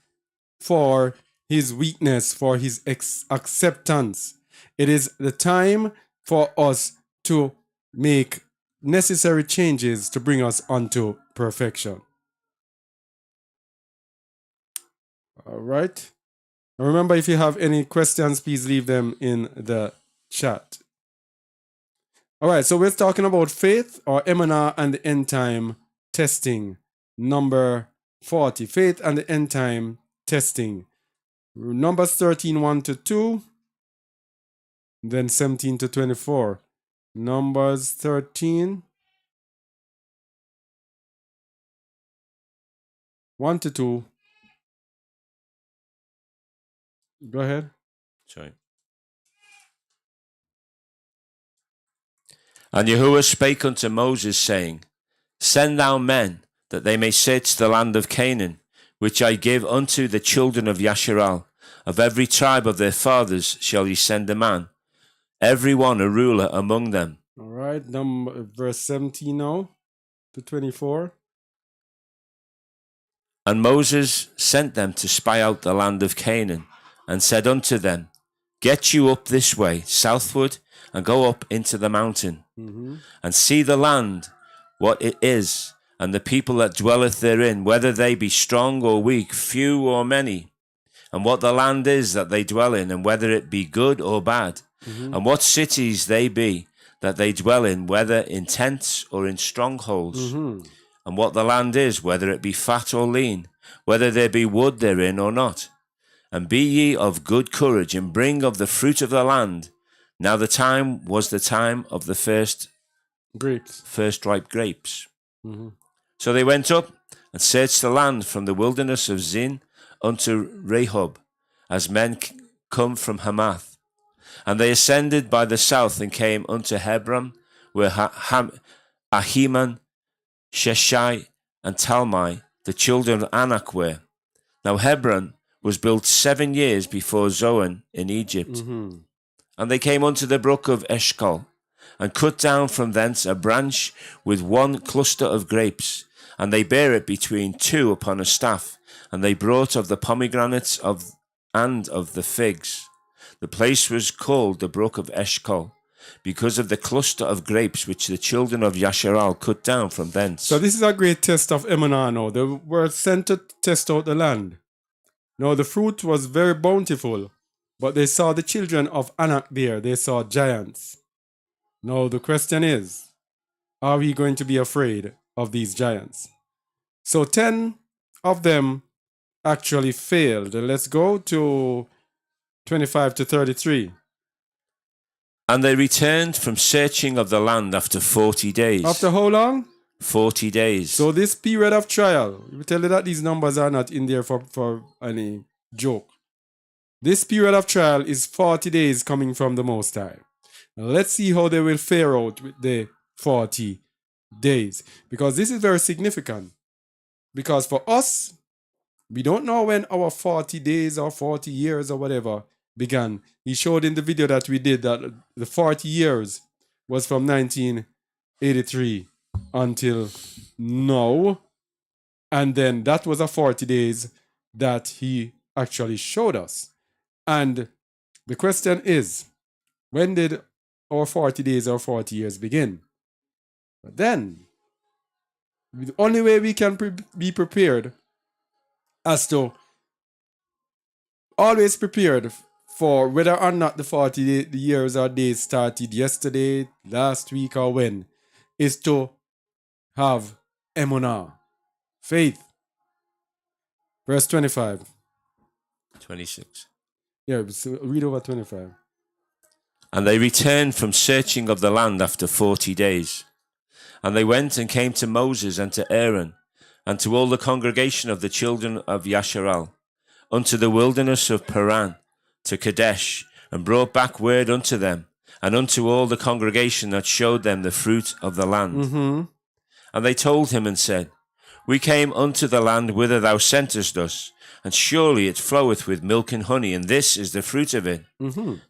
for his weakness, for his acceptance. It is the time for us to make necessary changes to bring us unto perfection. All right. And remember, if you have any questions, please leave them in the chat. All right, so we're talking about faith or emunah and the end time testing. Number 40, faith and the end time testing. Numbers 13, 1 to 2. Then 17 to 24. Numbers 13, 1 to 2. Go ahead. Sorry. And Yahuwah spake unto Moses, saying, Send thou men, that they may search the land of Canaan, which I give unto the children of Yasharal. Of every tribe of their fathers shall ye send a man, every one a ruler among them. All right, verse 17 now to 24. And Moses sent them to spy out the land of Canaan, and said unto them, Get you up this way, southward, and go up into the mountain, and see the land, what it is, and the people that dwelleth therein, whether they be strong or weak, few or many, and what the land is that they dwell in, and whether it be good or bad, and what cities they be that they dwell in, whether in tents or in strongholds, and what the land is, whether it be fat or lean, whether there be wood therein or not. And be ye of good courage, and bring of the fruit of the land. Now the time was the time of the first ripe grapes. So they went up and searched the land from the wilderness of Zin unto Rehob, as men come from Hamath. And they ascended by the south and came unto Hebron, where Ahiman, Sheshai, and Talmai, the children of Anak, were. Now Hebron was built 7 years before Zoan in Egypt. And they came unto the brook of Eshcol, and cut down from thence a branch with one cluster of grapes, and they bare it between two upon a staff, and they brought of the pomegranates and of the figs. The place was called the brook of Eshcol, because of the cluster of grapes which the children of Yasharal cut down from thence. So this is a great test of Emunah now. They were sent to test out the land. Now the fruit was very bountiful, but they saw the children of Anak there. They saw giants. Now the question is, are we going to be afraid of these giants? So 10 of them actually failed. Let's go to 25 to 33. And they returned from searching of the land after 40 days. After how long? 40 days. So this period of trial, we tell you that these numbers are not in there for any joke. This period of trial is 40 days coming from the Most High. Now let's see how they will fare out with the 40 days. Because this is very significant. Because for us, we don't know when our 40 days or 40 years or whatever began. He showed in the video that we did that the 40 years was from 1983 until now. And then that was a 40 days that he actually showed us. And the question is, when did our 40 days or 40 years begin? But then, the only way we can be prepared as to always prepared for whether or not the 40 years or days started yesterday, last week, or when, is to have emunah, faith. Verse 25. 26. Yeah, so read over 25. And they returned from searching of the land after 40 days. And they went and came to Moses and to Aaron, and to all the congregation of the children of Yasharal, unto the wilderness of Paran, to Kadesh, and brought back word unto them, and unto all the congregation that showed them the fruit of the land. And they told him and said, We came unto the land whither thou sentest us, and surely it floweth with milk and honey, and this is the fruit of it.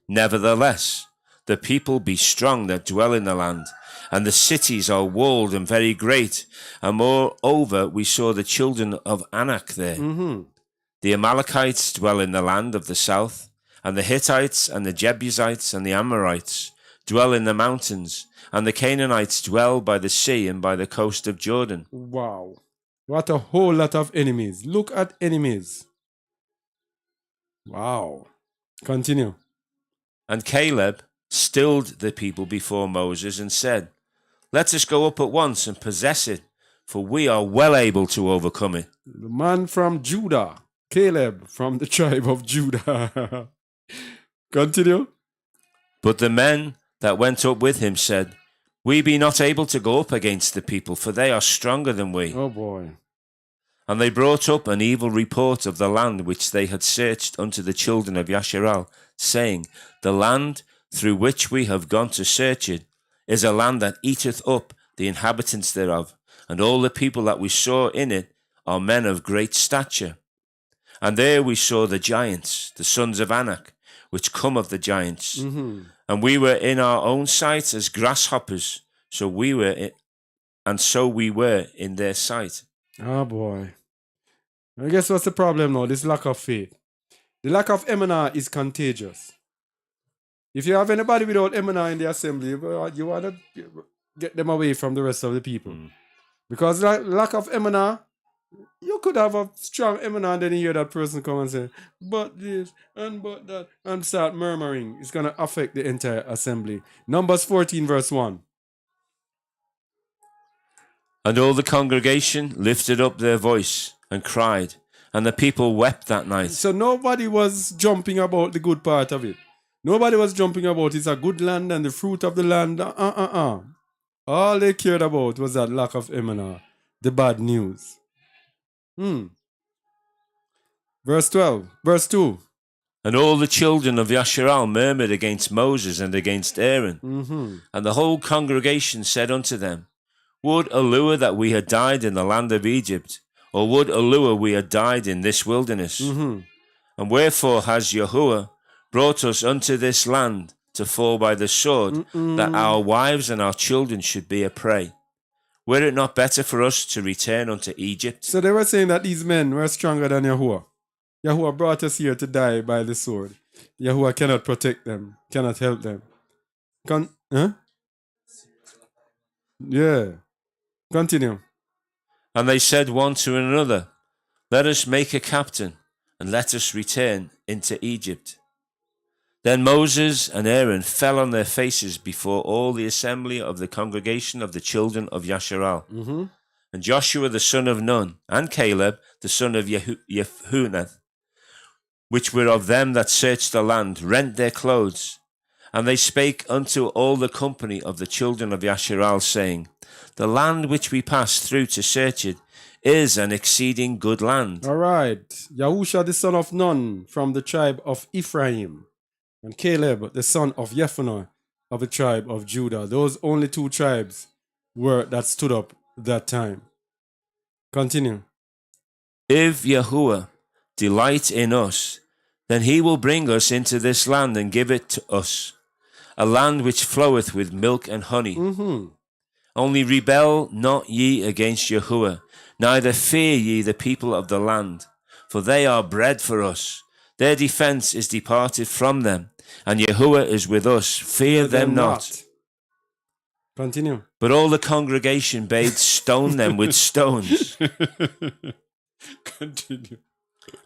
Nevertheless, the people be strong that dwell in the land, and the cities are walled and very great. And moreover, we saw the children of Anak there. The Amalekites dwell in the land of the south, and the Hittites and the Jebusites and the Amorites dwell in the mountains, and the Canaanites dwell by the sea and by the coast of Jordan. Wow. What a whole lot of enemies. Look at enemies. Wow. Continue. And Caleb stilled the people before Moses and said, Let us go up at once and possess it, for we are well able to overcome it. The man from Judah, Caleb from the tribe of Judah. Continue. But the men that went up with him said, We be not able to go up against the people, for they are stronger than we. Oh boy. And they brought up an evil report of the land which they had searched unto the children of Yasharal, saying, The land through which we have gone to search it is a land that eateth up the inhabitants thereof, and all the people that we saw in it are men of great stature. And there we saw the giants, the sons of Anak, which come of the giants. And we were in our own sight as grasshoppers, so we were in their sight. Oh boy. I guess what's the problem now? This lack of faith. The lack of emana is contagious. If you have anybody without emana in the assembly, you want to get them away from the rest of the people. Because lack of emana, you could have a strong emana and then you hear that person come and say, but this and but that, and start murmuring. It's going to affect the entire assembly. Numbers 14 verse 1. And all the congregation lifted up their voice and cried, and the people wept that night. So nobody was jumping about the good part of it. Nobody was jumping about it's a good land and the fruit of the land. All they cared about was that lack of emana, the bad news. Verse 12, verse 2. And all the children of Yasharal murmured against Moses and against Aaron. And the whole congregation said unto them, Would Allure that we had died in the land of Egypt, or would Allure we had died in this wilderness? And wherefore has Yahuwah brought us unto this land to fall by the sword, that our wives and our children should be a prey? Were it not better for us to return unto Egypt? So they were saying that these men were stronger than Yahuwah. Yahuwah brought us here to die by the sword. Yahuwah cannot protect them, cannot help them. Yeah. Continue. And they said one to another, Let us make a captain, and let us return into Egypt. Then Moses and Aaron fell on their faces before all the assembly of the congregation of the children of Yasharal. And Joshua the son of Nun, and Caleb the son of Jephunneh, which were of them that searched the land, rent their clothes. And they spake unto all the company of the children of Yasharal, saying, The land which we passed through to search it is an exceeding good land. All right. Yahusha the son of Nun from the tribe of Ephraim, and Caleb the son of Jephunneh of the tribe of Judah. Those only two tribes were that stood up that time. Continue. If Yahuwah delight in us, then he will bring us into this land and give it to us, a land which floweth with milk and honey. Only rebel not ye against Yahuwah, neither fear ye the people of the land, for they are bread for us. Their defense is departed from them, and Yahuwah is with us. Fear them not. Continue. But all the congregation bade stone them with stones. Continue.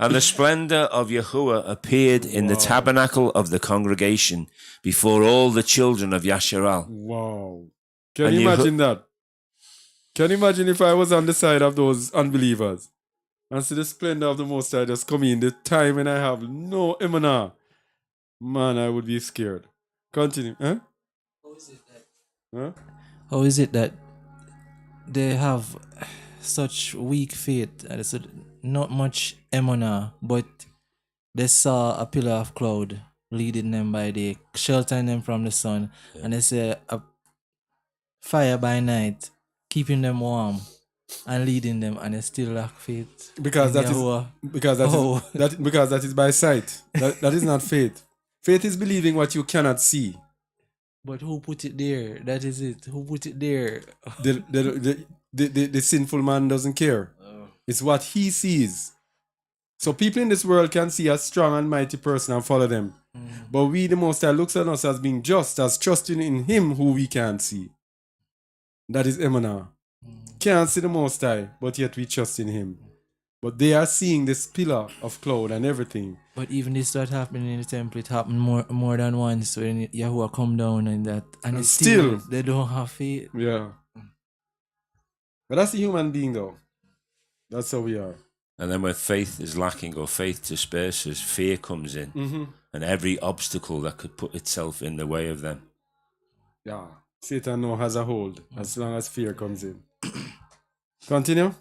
And the splendor of Yahuwah appeared in the tabernacle of the congregation before all the children of Yasharal. Wow. Can you imagine that? Can you imagine if I was on the side of those unbelievers and see the splendor of the Most High just come in the time when I have no emana? Man, I would be scared. Continue. Huh? How is it that they have such weak faith and it's not much emana, but they saw a pillar of cloud leading them by day, sheltering them from the sun, and they say a fire by night, keeping them warm and leading them, and they still lack faith. Because that is by sight. That is not faith. Faith is believing what you cannot see. But who put it there? That is it. Who put it there? The sinful man doesn't care. It's what he sees. So people in this world can see a strong and mighty person and follow them. But we, the Most High, looks at us as being just, as trusting in him who we can't see. That is Emana. Can't see the Most High, but yet we trust in him. But they are seeing this pillar of cloud and everything. But even this start happening in the temple, it happened more than once when Yahuwah come down and that. And still they don't have faith. Yeah. But that's the human being though. That's how we are. And then when faith is lacking or faith disperses, fear comes in. And every obstacle that could put itself in the way of them. Yeah. Satan now has a hold as long as fear comes in. Continue.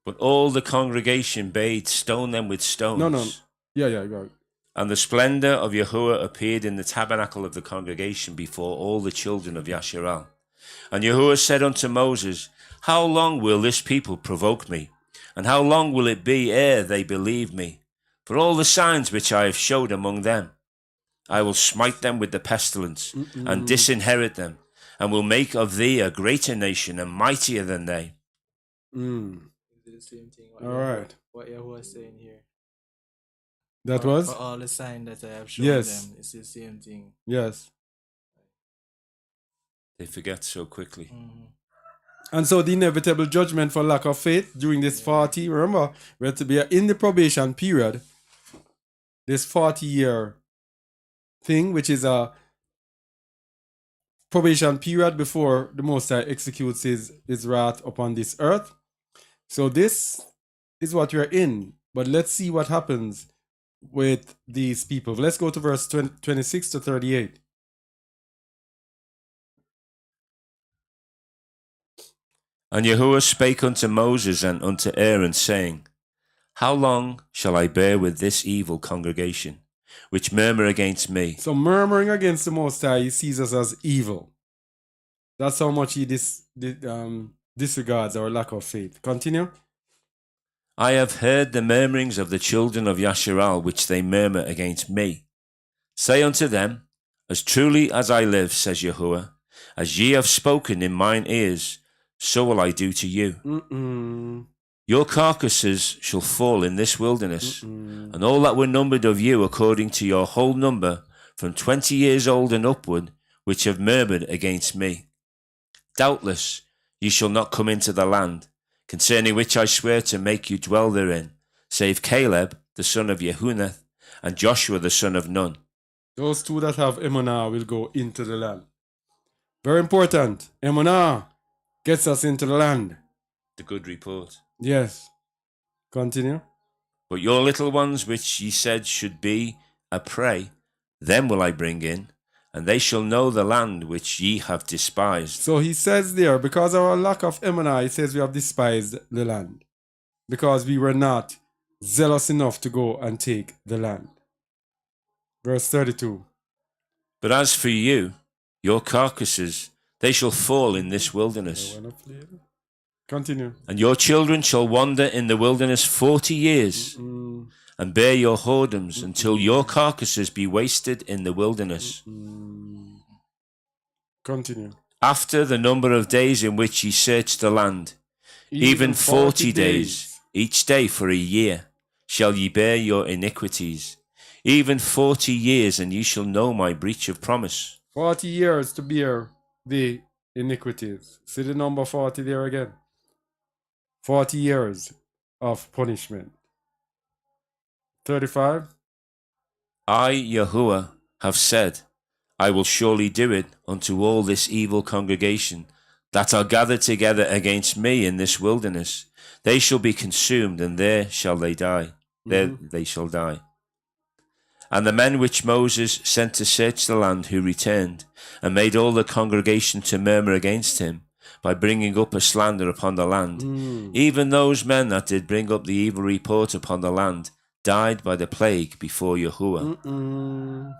But all the congregation bade stone them with stones. No. Yeah, go ahead. And the splendor of Yahuwah appeared in the tabernacle of the congregation before all the children of Yasharal. And Yahuwah said unto Moses, How long will this people provoke me? And how long will it be ere they believe me? For all the signs which I have showed among them, I will smite them with the pestilence, and disinherit them, and will make of thee a greater nation and mightier than they. exactly the same thing. All right. What Yahuwah is saying here. That For was? all the sign that I have shown Yes. them, it's the same thing. Yes. They forget so quickly. Mm-hmm. And so the inevitable judgment for lack of faith during this 40, remember, we're to be in the probation period, this 40-year thing, which is a probation period before the Most High executes his wrath upon this earth. So this is what we're in. But let's see what happens with these people. Let's go to verse 26 to 38. And Yahuwah spake unto Moses and unto Aaron, saying, How long shall I bear with this evil congregation, which murmur against me? So murmuring against the Most High, he sees us as evil. That's how much he disregards our lack of faith. Continue. I have heard the murmurings of the children of Yasharal, which they murmur against me. Say unto them, As truly as I live, says Yahuwah, as ye have spoken in mine ears, so will I do to you. Mm-mm. Your carcasses shall fall in this wilderness, Mm-mm. and all that were numbered of you according to your whole number, from 20 years old and upward, which have murmured against me. Doubtless ye shall not come into the land, concerning which I swear to make you dwell therein, save Caleb the son of Jehuneth, and Joshua the son of Nun. Those two that have Emunah will go into the land. Very important. Emunah gets us into the land. The good report. Yes. Continue. But your little ones, which ye said should be a prey, them will I bring in, and they shall know the land which ye have despised. So he says there, because of our lack of Emunah, he says we have despised the land. Because we were not zealous enough to go and take the land. Verse 32. But as for you, your carcasses, they shall fall in this wilderness. Continue. And your children shall wander in the wilderness 40 years, and bear your whoredoms until your carcasses be wasted in the wilderness. Continue. After the number of days in which ye search the land, even 40 days, each day for a year, shall ye bear your iniquities. Even 40 years, and ye shall know my breach of promise. 40 years to bear the iniquities. See the number 40 there again. 40 years of punishment. 35. I, Yahuwah, have said, I will surely do it unto all this evil congregation that are gathered together against me in this wilderness. They shall be consumed, and there shall they die. There they shall die. And the men which Moses sent to search the land, who returned, and made all the congregation to murmur against him, by bringing up a slander upon the land, even those men that did bring up the evil report upon the land, died by the plague before Yahuwah.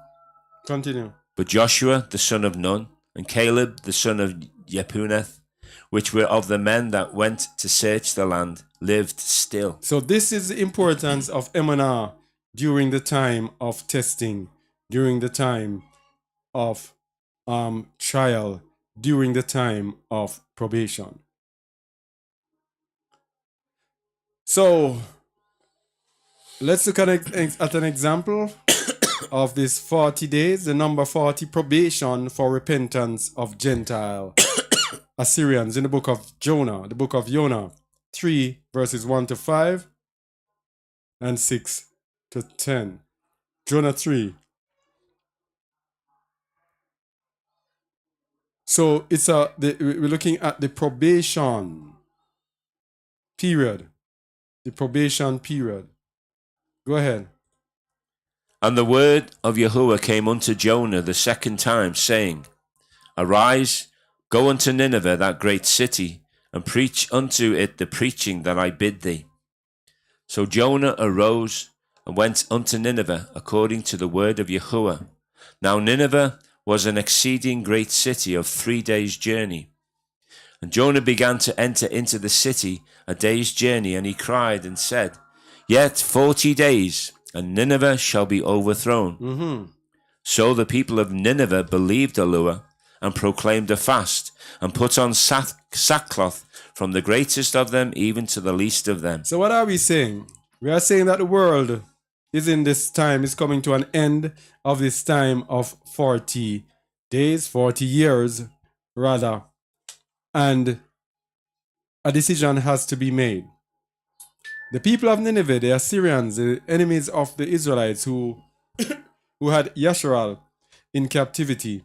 Continue. But Joshua the son of Nun, and Caleb the son of Jephunneh, which were of the men that went to search the land, lived still. So this is the importance of Emunah during the time of testing, during the time of trial, during the time of probation. So let's look at an example of this 40 days, the number 40, probation for repentance of Gentile Assyrians in the book of Jonah, the book of Jonah 3 verses 1 to 5 and 6 to 10. Jonah 3. So we're looking at the probation period. The probation period. Go ahead. And the word of Yahuwah came unto Jonah the second time, saying, Arise, go unto Nineveh, that great city, and preach unto it the preaching that I bid thee. So Jonah arose and went unto Nineveh according to the word of Yahuwah. Now Nineveh was an exceeding great city of 3 days' journey. And Jonah began to enter into the city a day's journey, and he cried and said, Yet 40 days, and Nineveh shall be overthrown. So the people of Nineveh believed Yahuwah, and proclaimed a fast, and put on sackcloth, from the greatest of them even to the least of them. So what are we saying? We are saying that the world is in this time, is coming to an end of this time of 40 days, 40 years rather, and a decision has to be made. The people of Nineveh, the Assyrians, the enemies of the Israelites who had Yasharal in captivity,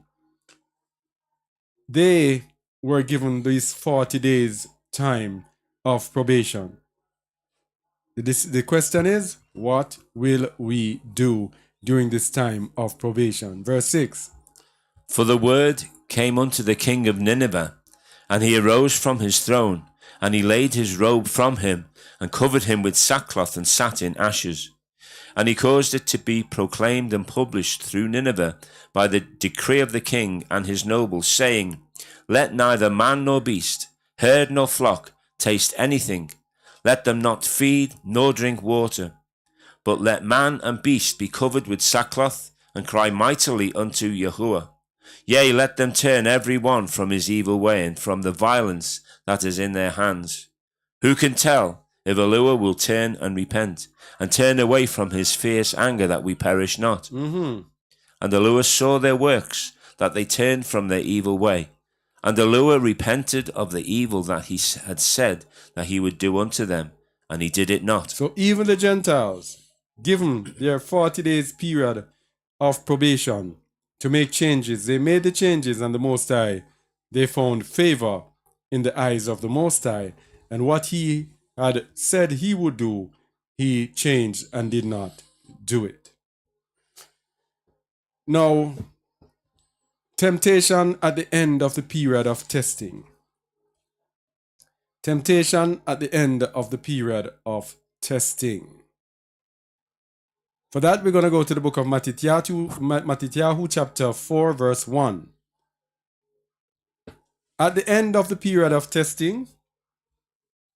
they were given these 40 days time of probation. The question is, what will we do during this time of probation? Verse 6. For the word came unto the king of Nineveh, and he arose from his throne, and he laid his robe from him, and covered him with sackcloth, and sat in ashes. And he caused it to be proclaimed and published through Nineveh by the decree of the king and his nobles, saying, Let neither man nor beast, herd nor flock, taste anything. Let them not feed nor drink water. But let man and beast be covered with sackcloth, and cry mightily unto Yahuwah. Yea, let them turn every one from his evil way, and from the violence that is in their hands. Who can tell if Yahuwah will turn and repent, and turn away from his fierce anger, that we perish not? And Yahuwah saw their works, that they turned from their evil way. And Yahuwah repented of the evil that he had said that he would do unto them, and he did it not. So even the Gentiles, given their 40 days period of probation to make changes, they made the changes, and the Most High, they found favor in the eyes of the Most High. And what he had said he would do, he changed and did not do it. Now, temptation at the end of the period of testing. Temptation at the end of the period of testing. For that, we're going to go to the book of Matityahu chapter 4, verse 1. At the end of the period of testing,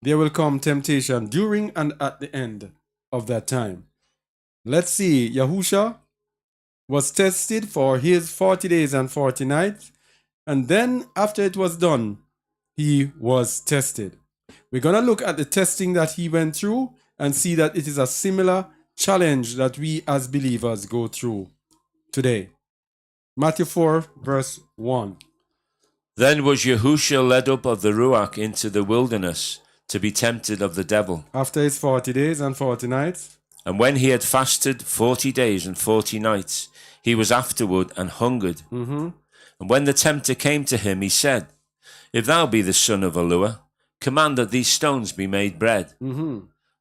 there will come temptation during and at the end of that time. Let's see, Yahusha was tested for his 40 days and 40 nights, and then after it was done, he was tested. We're going to look at the testing that he went through and see that it is a similar challenge that we as believers go through today. Matthew 4, verse 1. Then was Yahusha led up of the Ruach into the wilderness, to be tempted of the devil. After his 40 days and 40 nights. And when he had fasted 40 days and 40 nights, he was afterward and hungered. And when the tempter came to him, he said, If thou be the son of Yahuwah, command that these stones be made bread.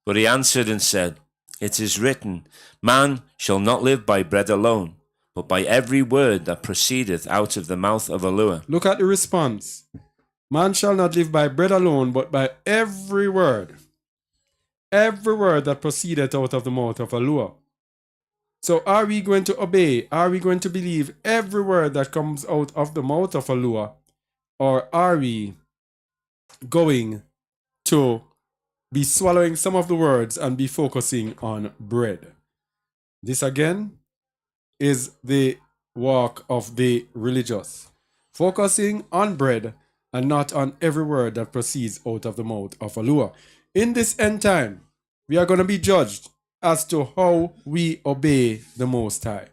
But he answered and said, It is written, Man shall not live by bread alone, but by every word that proceedeth out of the mouth of Yahuwah. Look at the response. Man shall not live by bread alone, but by every word that proceedeth out of the mouth of Yahuwah. So are we going to obey? Are we going to believe every word that comes out of the mouth of Yahuwah? Or are we going to be swallowing some of the words and be focusing on bread? This again is the walk of the religious. Focusing on bread and not on every word that proceeds out of the mouth of Yahuwah. In this end time, we are going to be judged as to how we obey the Most High.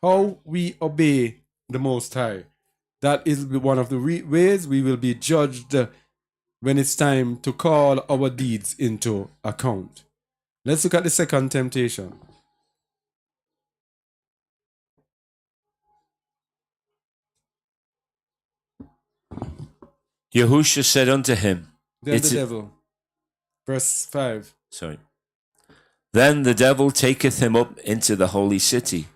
How we obey the Most High. That is one of the ways we will be judged when it's time to call our deeds into account. Let's look at the second temptation. Yahusha said unto him, Then the devil. Verse 5. Then the devil taketh him up into the holy city,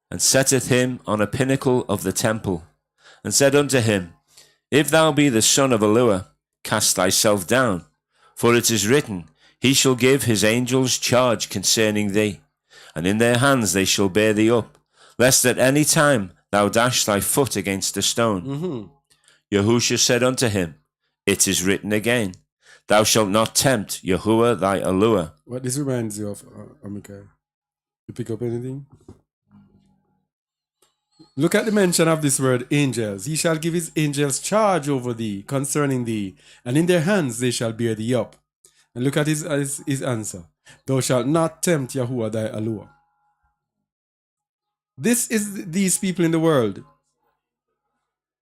and setteth him on a pinnacle of the temple, and said unto him, If thou be the son of Yahuwah, cast thyself down, for it is written, He shall give his angels charge concerning thee, and in their hands they shall bear thee up, lest at any time thou dash thy foot against a stone. Yahusha said unto him, It is written again, Thou shalt not tempt Yahuwah thy Yahuwah. What this reminds you of, Amikai? You pick up anything? Look at the mention of this word angels. He shall give his angels charge over thee concerning thee, and in their hands they shall bear thee up. And look at his answer. Thou shalt not tempt Yahuwah thy allure. This is these people in the world.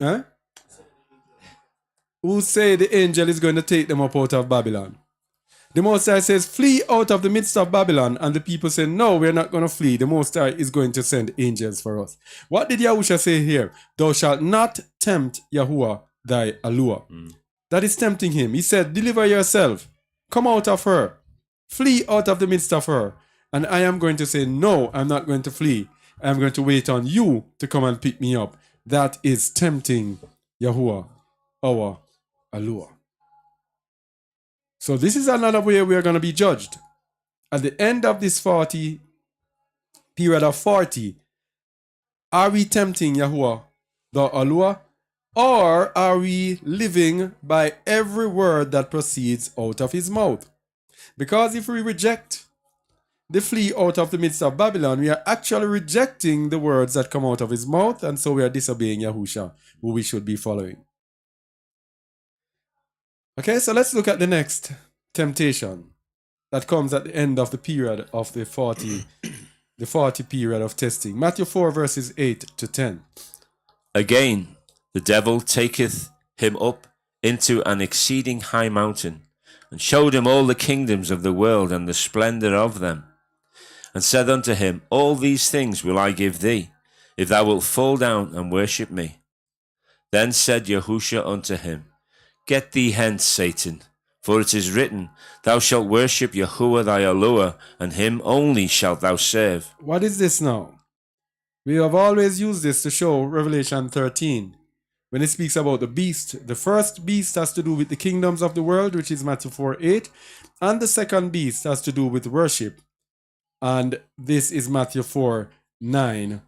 Huh? Who say the angel is going to take them up out of Babylon. The Most High says, flee out of the midst of Babylon. And the people say, no, we're not going to flee. The Most High is going to send angels for us. What did Yahusha say here? Thou shalt not tempt Yahuwah thy allure. That is tempting him. He said, deliver yourself. Come out of her. Flee out of the midst of her. And I am going to say, no, I'm not going to flee. I'm going to wait on you to come and pick me up. That is tempting Yahuwah, our allure. So this is another way we are going to be judged. At the end of this period of 40, are we tempting Yahuwah, the allure, or are we living by every word that proceeds out of his mouth? Because if we reject the flee out of the midst of Babylon, we are actually rejecting the words that come out of his mouth, and so we are disobeying Yahusha, who we should be following. Okay, so let's look at the next temptation that comes at the end of the period of the 40 period of testing. Matthew 4 verses 8 to 10. Again, the devil taketh him up into an exceeding high mountain, and showed him all the kingdoms of the world and the splendor of them, and said unto him, all these things will I give thee, if thou wilt fall down and worship me. Then said Yahushua unto him, get thee hence, Satan, for it is written, thou shalt worship Yahuwah thy allure, and him only shalt thou serve. What is this now? We have always used this to show Revelation 13. When it speaks about the beast, the first beast has to do with the kingdoms of the world, which is Matthew 4:8, and the second beast has to do with worship. And this is Matthew 4:9.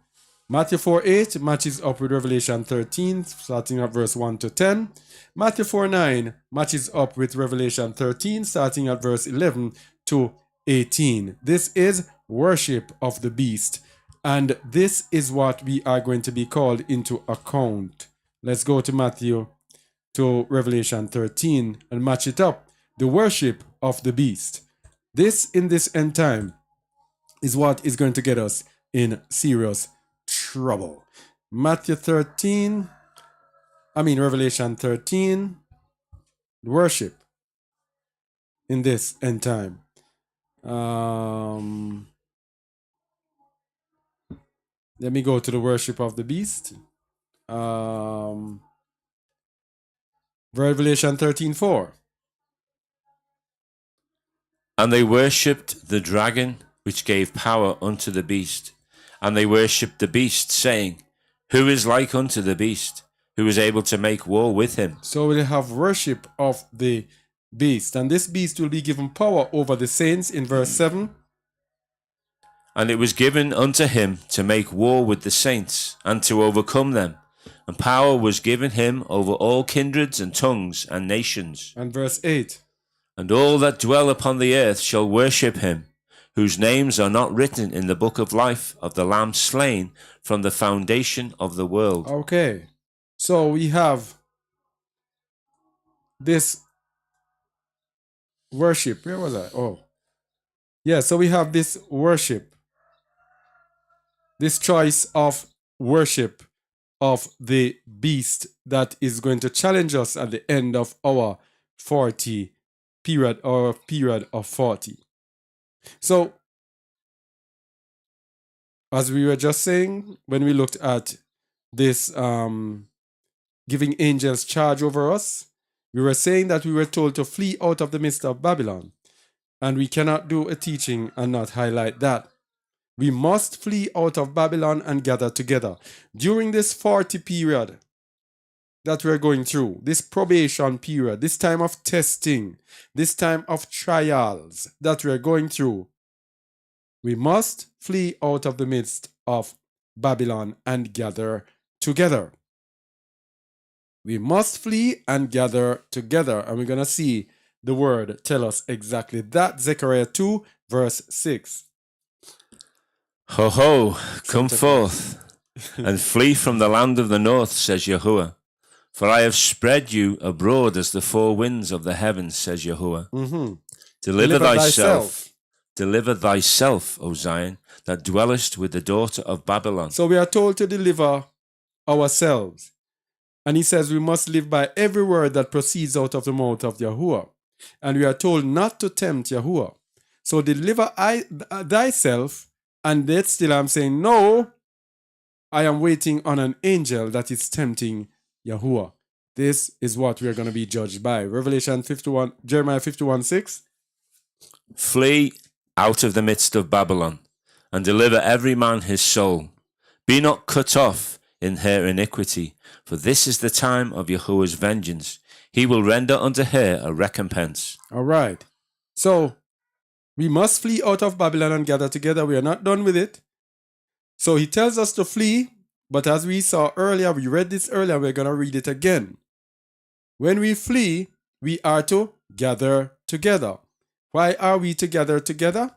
Matthew 4:8 matches up with Revelation 13, starting at verse 1 to 10. Matthew 4:9 matches up with Revelation 13, starting at verse 11 to 18. This is worship of the beast. And this is what we are going to be called into account. Let's go to Revelation 13 and match it up. The worship of the beast. This in this end time is what is going to get us in serious trouble. Revelation 13, worship in this end time. Let me go to the worship of the beast. Revelation 13:4. And they worshipped the dragon, which gave power unto the beast. And they worshipped the beast, saying, who is like unto the beast, who is able to make war with him? So we'll have worship of the beast. And this beast will be given power over the saints in verse 7. And it was given unto him to make war with the saints, and to overcome them. And power was given him over all kindreds and tongues and nations. And verse 8. And all that dwell upon the earth shall worship him, whose names are not written in the book of life of the Lamb slain from the foundation of the world. Okay. So we have this worship. Where was I? Oh. Yeah, so we have this worship. This choice of worship of the beast that is going to challenge us at the end of our 40 period, or period of 40. So, as we were just saying, when we looked at this giving angels charge over us, we were saying that we were told to flee out of the midst of Babylon. And we cannot do a teaching and not highlight that. We must flee out of Babylon and gather together. During this 40 period that we're going through, this probation period, this time of testing, this time of trials that we're going through, we must flee out of the midst of Babylon and gather together. We must flee and gather together. And we're going to see the word tell us exactly that. Zechariah 2, verse 6. Ho, ho, come forth. and flee from the land of the north, says Yahuwah. For I have spread you abroad as the four winds of the heavens, says Yahuwah. Deliver thyself, O Zion, that dwellest with the daughter of Babylon. So we are told to deliver ourselves. And he says we must live by every word that proceeds out of the mouth of Yahuwah. And we are told not to tempt Yahuwah. So deliver thyself, and yet still I'm saying, no, I am waiting on an angel that is tempting Yahuwah. This is what we are going to be judged by. Revelation 51, Jeremiah 51:6. Flee out of the midst of Babylon, and deliver every man his soul. Be not cut off in her iniquity, for this is the time of Yahuwah's vengeance. He will render unto her a recompense. All right. So we must flee out of Babylon and gather together. We are not done with it. So he tells us to flee, but as we saw earlier, we read this earlier, we're going to read it again. When we flee, we are to gather together. Why are we to gather together?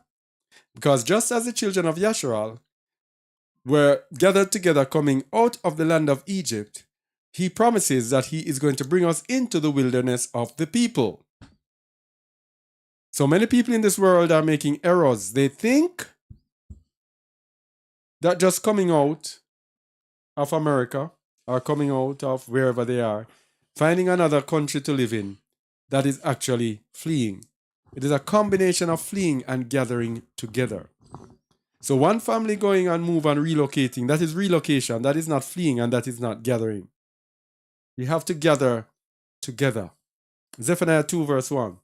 Because just as the children of Yasharal were gathered together coming out of the land of Egypt, he promises that he is going to bring us into the wilderness of the people. So many people in this world are making errors. They think that just coming out of America or coming out of wherever they are, finding another country to live in, that is actually fleeing. It is a combination of fleeing and gathering together. So one family going and move and relocating, that is relocation. That is not fleeing and that is not gathering. We have to gather together. Zephaniah 2 verse 1.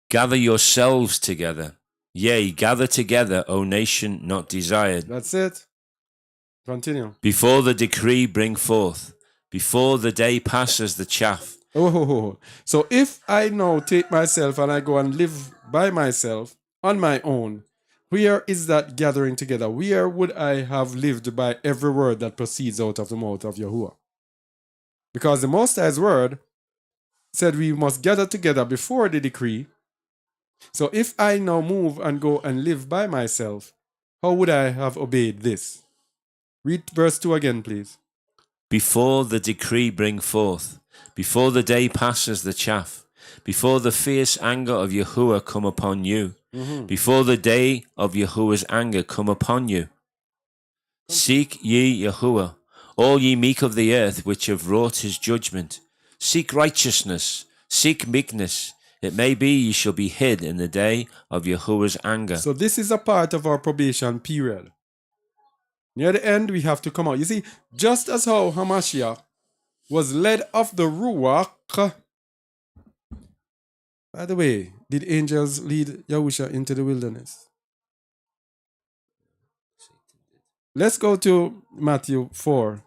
Gather yourselves together. Yea, gather together, O nation not desired. That's it. Continue. Before the decree bring forth, before the day passes the chaff. Oh, so if I now take myself and I go and live by myself on my own, where is that gathering together? Where would I have lived by every word that proceeds out of the mouth of Yahuwah? Because the Most High's word said we must gather together before the decree. So if I now move and go and live by myself, how would I have obeyed this? Read verse 2 again, please. Before the decree bring forth, before the day passes the chaff, before the fierce anger of Yahuwah come upon you, before the day of Yahuwah's anger come upon you. Seek ye Yahuwah, all ye meek of the earth which have wrought his judgment. Seek righteousness, seek meekness. It may be ye shall be hid in the day of Yahuwah's anger. So this is a part of our probation period. Near the end, we have to come out. You see, just as how Hamashiach was led of the Ruach. By the way, did angels lead Yahusha into the wilderness? Let's go to Matthew 4,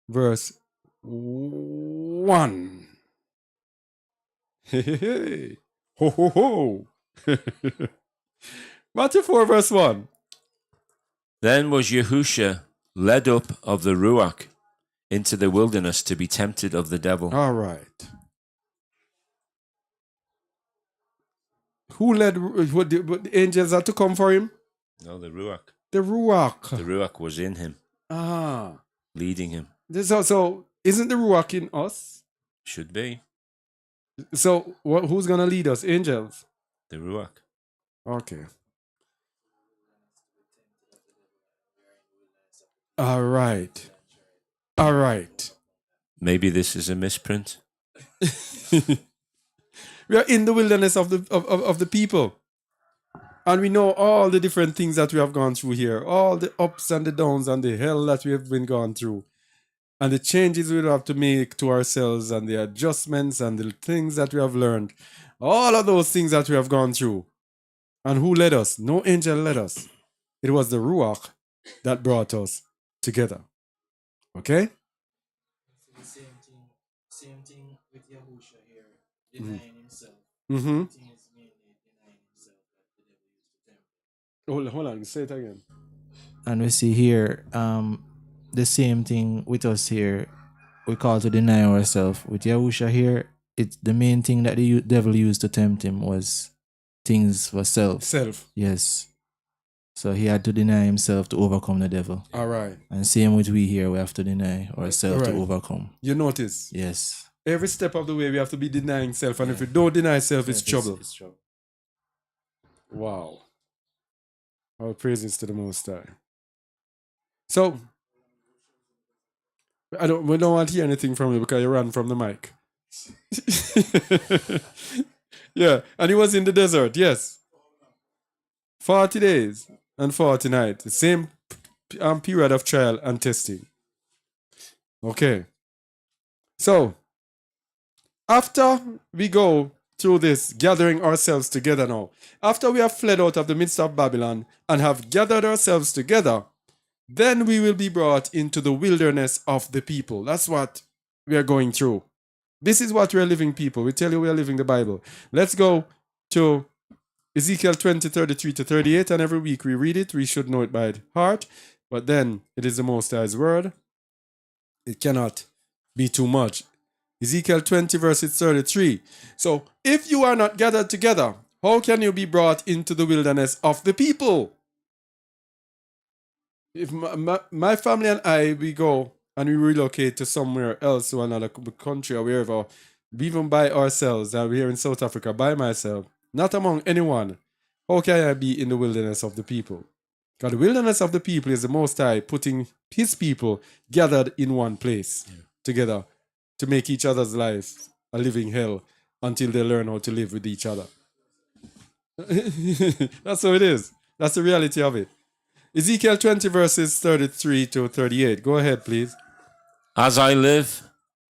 verse 1. Hey, hey, hey. Ho, ho, ho. Matthew 4, verse 1. Then was Yahusha led up of the Ruach into the wilderness to be tempted of the devil. All right. Who led? What the angels had to come for him? No, the Ruach. The Ruach. The Ruach was in him, leading him. So isn't the Ruach in us? Should be. So who's going to lead us? Angels? The Ruach. Okay. All right. All right. Maybe this is a misprint. We are in the wilderness of the people. And we know all the different things that we have gone through here. All the ups and the downs and the hell that we have been gone through. And the changes we have to make to ourselves and the adjustments and the things that we have learned. All of those things that we have gone through. And who led us? No angel led us. It was the Ruach that brought us together. Okay? Same thing with Yahusha here, denying himself. Mm-hmm. The thing is mainly denying himself that the devil used to tempt him. Hold on, say it again. And we see here, the same thing with us here. We call to deny ourselves. With Yahusha here, it's the main thing that the devil used to tempt him was things for self. Self. Yes. So he had to deny himself to overcome the devil. All right. And same with we here, we have to deny ourselves to Right. overcome. You notice? Yes. Every step of the way, we have to be denying self. And if we don't deny self, it's trouble. It's trouble. Wow. All praises to the Most High. So, we don't want to hear anything from you because you ran from the mic. Yeah, and he was in the desert, yes. 40 days and 40 nights. The same period of trial and testing. Okay. So, after we go through this, gathering ourselves together now, after we have fled out of the midst of Babylon and have gathered ourselves together, then we will be brought into the wilderness of the people. That's what we are going through. This is what we are living, people. We tell you we are living the Bible. Let's go to Ezekiel 20, 33 to 38, and every week we read it. We should know it by heart, but then it is the Most High's word. It cannot be too much. Ezekiel 20, verses 33. So, if you are not gathered together, how can you be brought into the wilderness of the people? If my family and I, we go and we relocate to somewhere else, to another country or wherever, even by ourselves, and we're here in South Africa by myself, not among anyone, how can I be in the wilderness of the people? Because the wilderness of the people is the Most High putting his people gathered in one place together to make each other's life a living hell until they learn how to live with each other. That's how it is. That's the reality of it. Ezekiel 20 verses 33 to 38. Go ahead, please. As I live,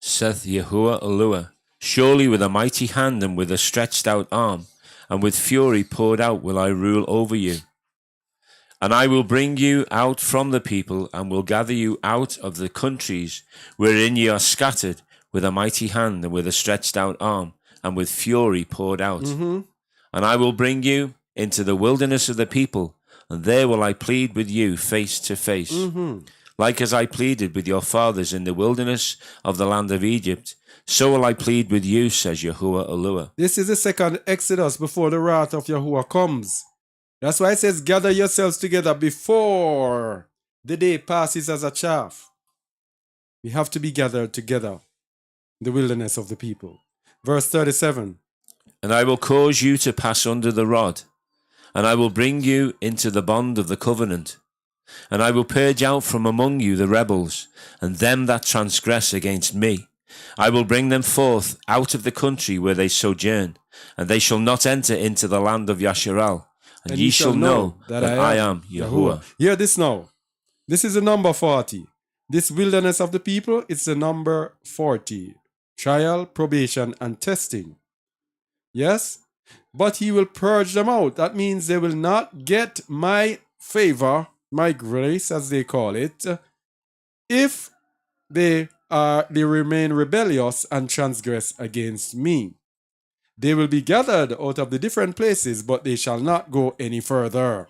saith Yahuwah Elohim, surely with a mighty hand and with a stretched out arm, and with fury poured out will I rule over you. And I will bring you out from the people, and will gather you out of the countries wherein ye are scattered, with a mighty hand and with a stretched out arm, and with fury poured out. And I will bring you into the wilderness of the people, and there will I plead with you face to face. Like as I pleaded with your fathers in the wilderness of the land of Egypt, so will I plead with you, says Yahuwah Elohim. This is the second Exodus before the wrath of Yahuwah comes. That's why it says, gather yourselves together before the day passes as a chaff. We have to be gathered together in the wilderness of the people. Verse 37. And I will cause you to pass under the rod, and I will bring you into the bond of the covenant. And I will purge out from among you the rebels, and them that transgress against me. I will bring them forth out of the country where they sojourn, and they shall not enter into the land of Yasharal. And ye shall know that I am Yahuwah. Hear this now. This is the number 40. This wilderness of the people, it's the number 40. Trial, probation, and testing. Yes? But he will purge them out. That means they will not get my favor, my grace, as they call it, if they remain rebellious and transgress against me. They will be gathered out of the different places, but they shall not go any further.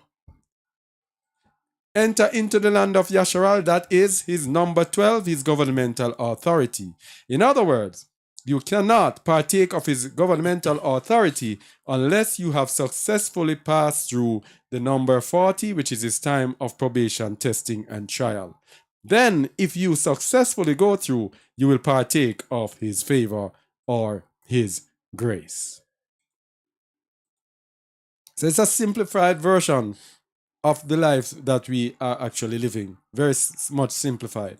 Enter into the land of Yasharal, that is his number 12, his governmental authority. In other words, you cannot partake of his governmental authority unless you have successfully passed through the number 40, which is his time of probation, testing, and trial. Then, if you successfully go through, you will partake of his favor or his grace. So it's a simplified version of the life that we are actually living. Very much simplified.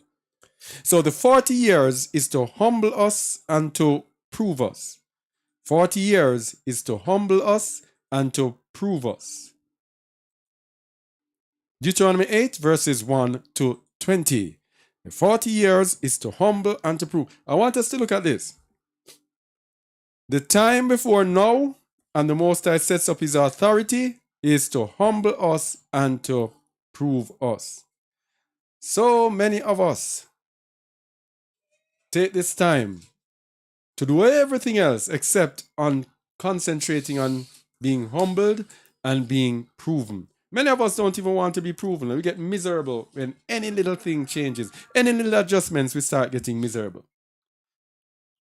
So the 40 years is to humble us and to prove us. 40 years is to humble us and to prove us. Deuteronomy 8 verses 1 to 20. The 40 years is to humble and to prove. I want us to look at this. The time before now, and the Most High sets up his authority, is to humble us and to prove us. So many of us take this time to do everything else except on concentrating on being humbled and being proven. Many of us don't even want to be proven. We get miserable when any little thing changes. Any little adjustments, we start getting miserable.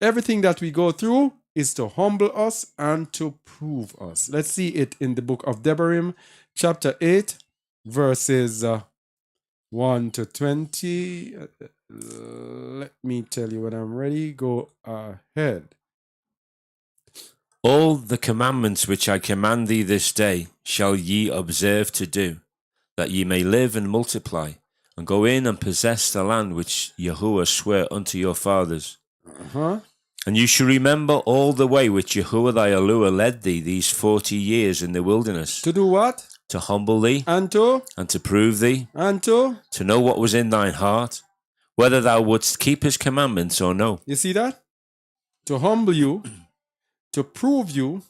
Everything that we go through is to humble us and to prove us. Let's see it in the book of Devarim, chapter 8, verses 1 to 20. Let me tell you when I'm ready. Go ahead. All the commandments which I command thee this day shall ye observe to do, that ye may live and multiply, and go in and possess the land which Yahuwah sware unto your fathers. Uh-huh. And you shall remember all the way which Yahuwah thy Elohim led thee these 40 years in the wilderness, To do what? to humble thee, And to? and to prove thee, And to? to know what was in thine heart, whether thou wouldst keep his commandments or no. You see that? To humble you, to prove you,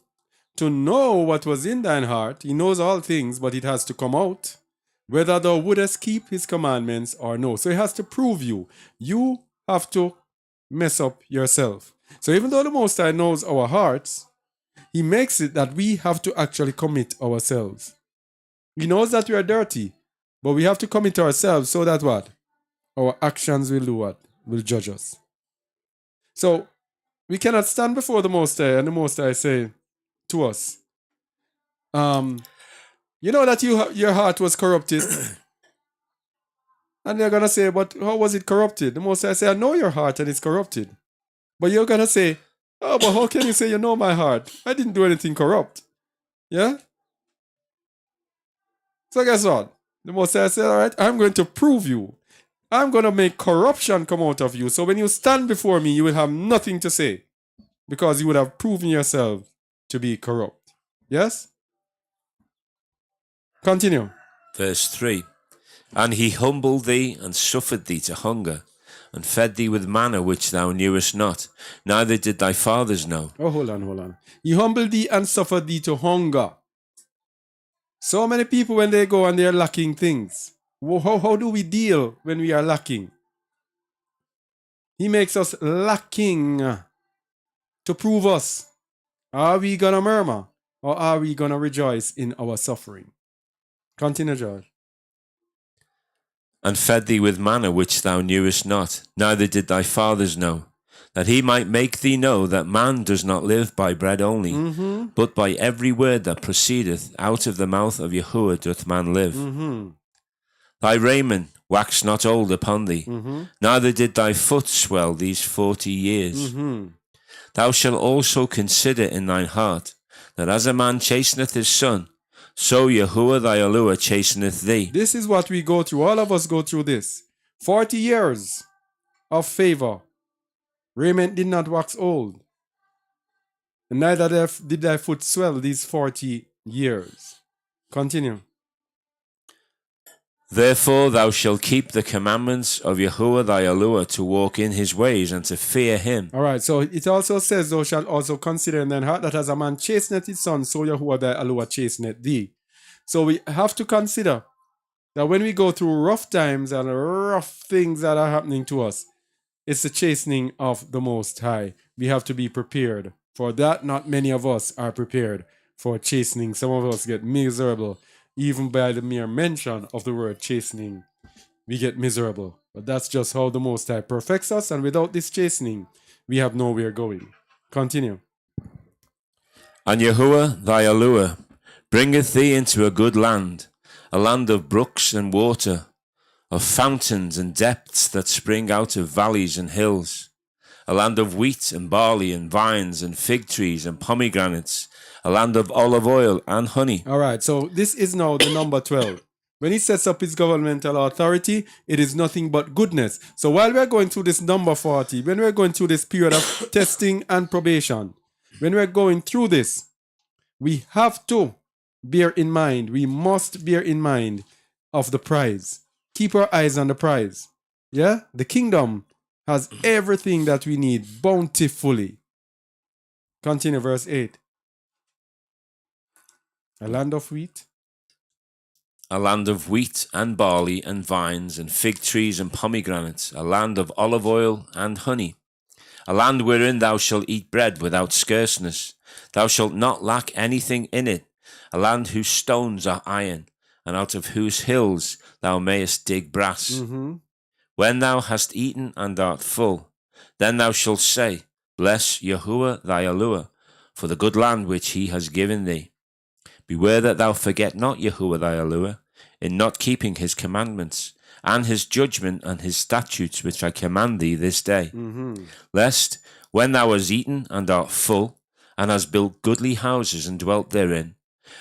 to know what was in thine heart. He knows all things, but it has to come out. Whether thou wouldest keep his commandments or no. So he has to prove you. You have to mess up yourself. So even though the Most High knows our hearts, he makes it that we have to actually commit ourselves. He knows that we are dirty, but we have to commit ourselves so that what? Our actions will do what? Will judge us. So we cannot stand before the Most High and the Most High say to us, you know that your heart was corrupted. And they're going to say, but how was it corrupted? The Most High say, I know your heart and it's corrupted. But you're going to say, oh, but how can you say you know my heart? I didn't do anything corrupt. Yeah? So guess what? The Most High said, all right, I'm going to prove you. I'm going to make corruption come out of you. So when you stand before me, you will have nothing to say because you would have proven yourself to be corrupt. Yes? Continue. Verse 3. And he humbled thee and suffered thee to hunger, and fed thee with manna which thou knewest not, neither did thy fathers know. Oh, hold on. He humbled thee and suffered thee to hunger. So many people, when they go and they're lacking things, how do we deal when we are lacking? He makes us lacking to prove us. Are we going to murmur or are we going to rejoice in our suffering? Continue, George. And fed thee with manna which thou knewest not, neither did thy fathers know, that he might make thee know that man does not live by bread only, but by every word that proceedeth out of the mouth of Yahuwah doth man live. Thy raiment waxed not old upon thee, neither did thy foot swell these 40 years. Thou shalt also consider in thine heart, that as a man chasteneth his son, so Yahuwah thy Elohim chasteneth thee. This is what we go through. All of us go through this. 40 years of favor. Raiment did not wax old. And neither did thy foot swell these 40 years. Continue. Therefore thou shalt keep the commandments of Yahuwah thy Elohim to walk in his ways and to fear him. All right, so it also says, thou shalt also consider in thine heart that as a man chasteneth his son, so Yahuwah thy Elohim chasteneth thee. So we have to consider that when we go through rough times and rough things that are happening to us, it's the chastening of the Most High. We have to be prepared for that. Not many of us are prepared for chastening. Some of us get miserable. Even by the mere mention of the word chastening, we get miserable. But that's just how the Most High perfects us. And without this chastening, we have nowhere going. Continue. And Yahuwah thy Elohim bringeth thee into a good land, a land of brooks and water, of fountains and depths that spring out of valleys and hills, a land of wheat and barley and vines and fig trees and pomegranates, a land of olive oil and honey. All right, so this is now the number 12. When he sets up his governmental authority, it is nothing but goodness. So while we're going through this number 40, when we're going through this period of testing and probation, when we're going through this, we have to bear in mind, we must bear in mind of the prize. Keep our eyes on the prize. Yeah? The kingdom has everything that we need bountifully. Continue, verse 8. A land of wheat. A land of wheat and barley and vines and fig trees and pomegranates, a land of olive oil and honey, a land wherein thou shalt eat bread without scarceness. Thou shalt not lack anything in it, a land whose stones are iron, and out of whose hills thou mayest dig brass. When thou hast eaten and art full, then thou shalt say, Bless Yahuwah thy Elohim, for the good land which he has given thee. Beware that thou forget not Yahuwah thy Elohim in not keeping his commandments, and his judgment and his statutes which I command thee this day, lest, when thou hast eaten and art full, and hast built goodly houses and dwelt therein,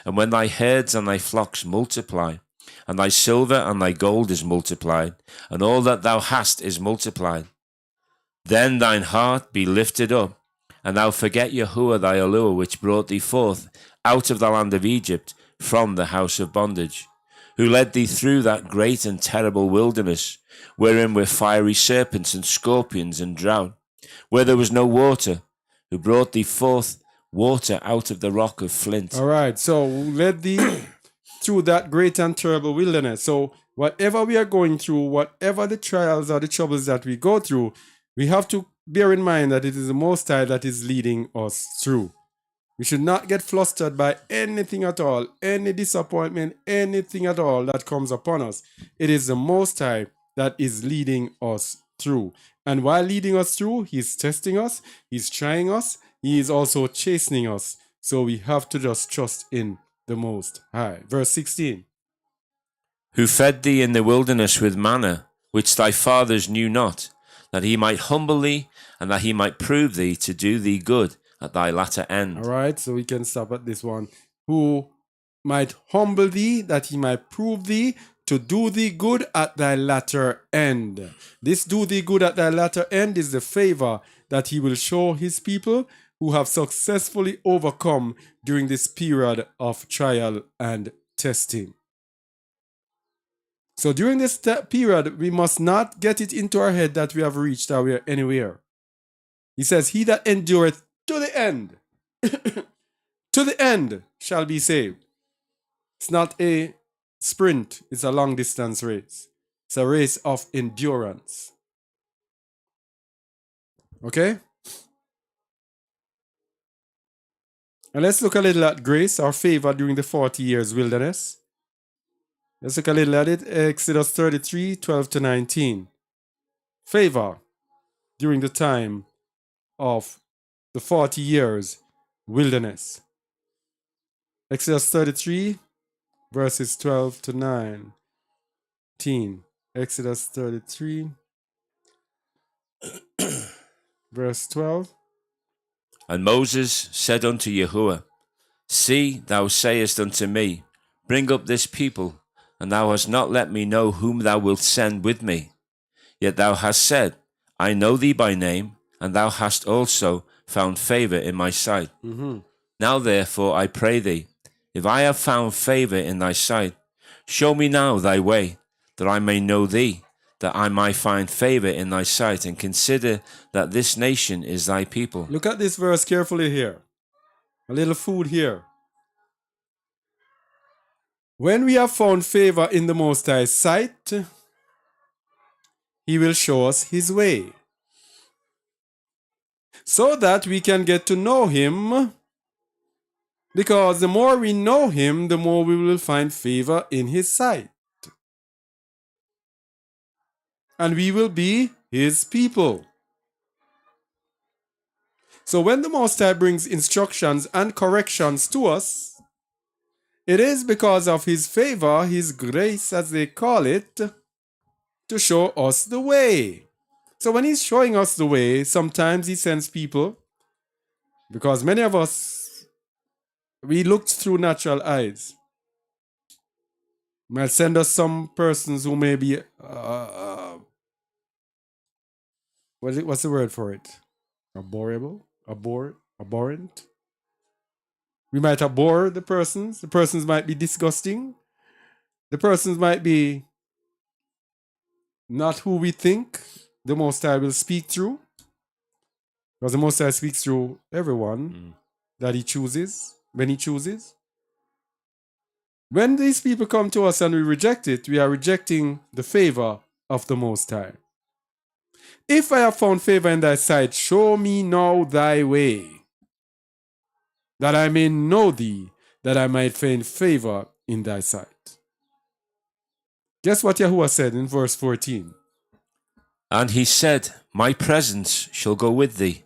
and when thy herds and thy flocks multiply, and thy silver and thy gold is multiplied, and all that thou hast is multiplied, then thine heart be lifted up, and thou forget Yahuwah thy Elohim, which brought thee forth out of the land of Egypt from the house of bondage, who led thee through that great and terrible wilderness, wherein were fiery serpents and scorpions and drought, where there was no water, who brought thee forth water out of the rock of flint. All right, so led thee through that great and terrible wilderness. So whatever we are going through, whatever the trials or the troubles that we go through, we have to bear in mind that it is the Most High that is leading us through. We should not get flustered by anything at all, any disappointment, anything at all that comes upon us. It is the Most High that is leading us through. And while leading us through, He's testing us, He's trying us, He is also chastening us. So we have to just trust in the Most High. Verse 16. Who fed thee in the wilderness with manna, which thy fathers knew not, that he might humble thee, and that he might prove thee to do thee good at thy latter end. All right, so we can stop at this one. Who might humble thee, that he might prove thee to do thee good at thy latter end. This do thee good at thy latter end is the favor that he will show his people who have successfully overcome during this period of trial and testing. So during this period, we must not get it into our head that we have reached or we are anywhere. He says, he that endureth to the end, to the end shall be saved. It's not a sprint, it's a long distance race. It's a race of endurance. Okay? And let's look a little at grace or favor during the 40 years wilderness. Let's look a little at it. Exodus 33, 12 to 19. Favor during the time of the 40 years wilderness. Exodus 33, verses 12 to 19. Exodus 33, verse 12. And Moses said unto Yahuwah, See, thou sayest unto me, Bring up this people, and thou hast not let me know whom thou wilt send with me. Yet thou hast said, I know thee by name, and thou hast also found favor in my sight. Now therefore I pray thee, if I have found favor in thy sight, show me now thy way, that I may know thee, that I might find favor in thy sight, and consider that this nation is thy people. Look at this verse carefully here. A little food here. When we have found favor in the Most High's sight, He will show us His way, so that we can get to know Him, because the more we know Him, the more we will find favor in His sight. And we will be His people. So when the Most High brings instructions and corrections to us, it is because of His favor, His grace, as they call it, to show us the way. So when He's showing us the way, sometimes He sends people, because many of us, we looked through natural eyes. He might send us some persons who may be, what's the word for it? Abhorrent? We might abhor the persons. The persons might be disgusting. The persons might be not who we think the Most High will speak through. Because the Most High speaks through everyone that He chooses, when He chooses. When these people come to us and we reject it, we are rejecting the favor of the Most High. If I have found favor in thy sight, show me now thy way, that I may know thee, that I might find favor in thy sight. Guess what Yahuwah said in verse 14? And he said, My presence shall go with thee,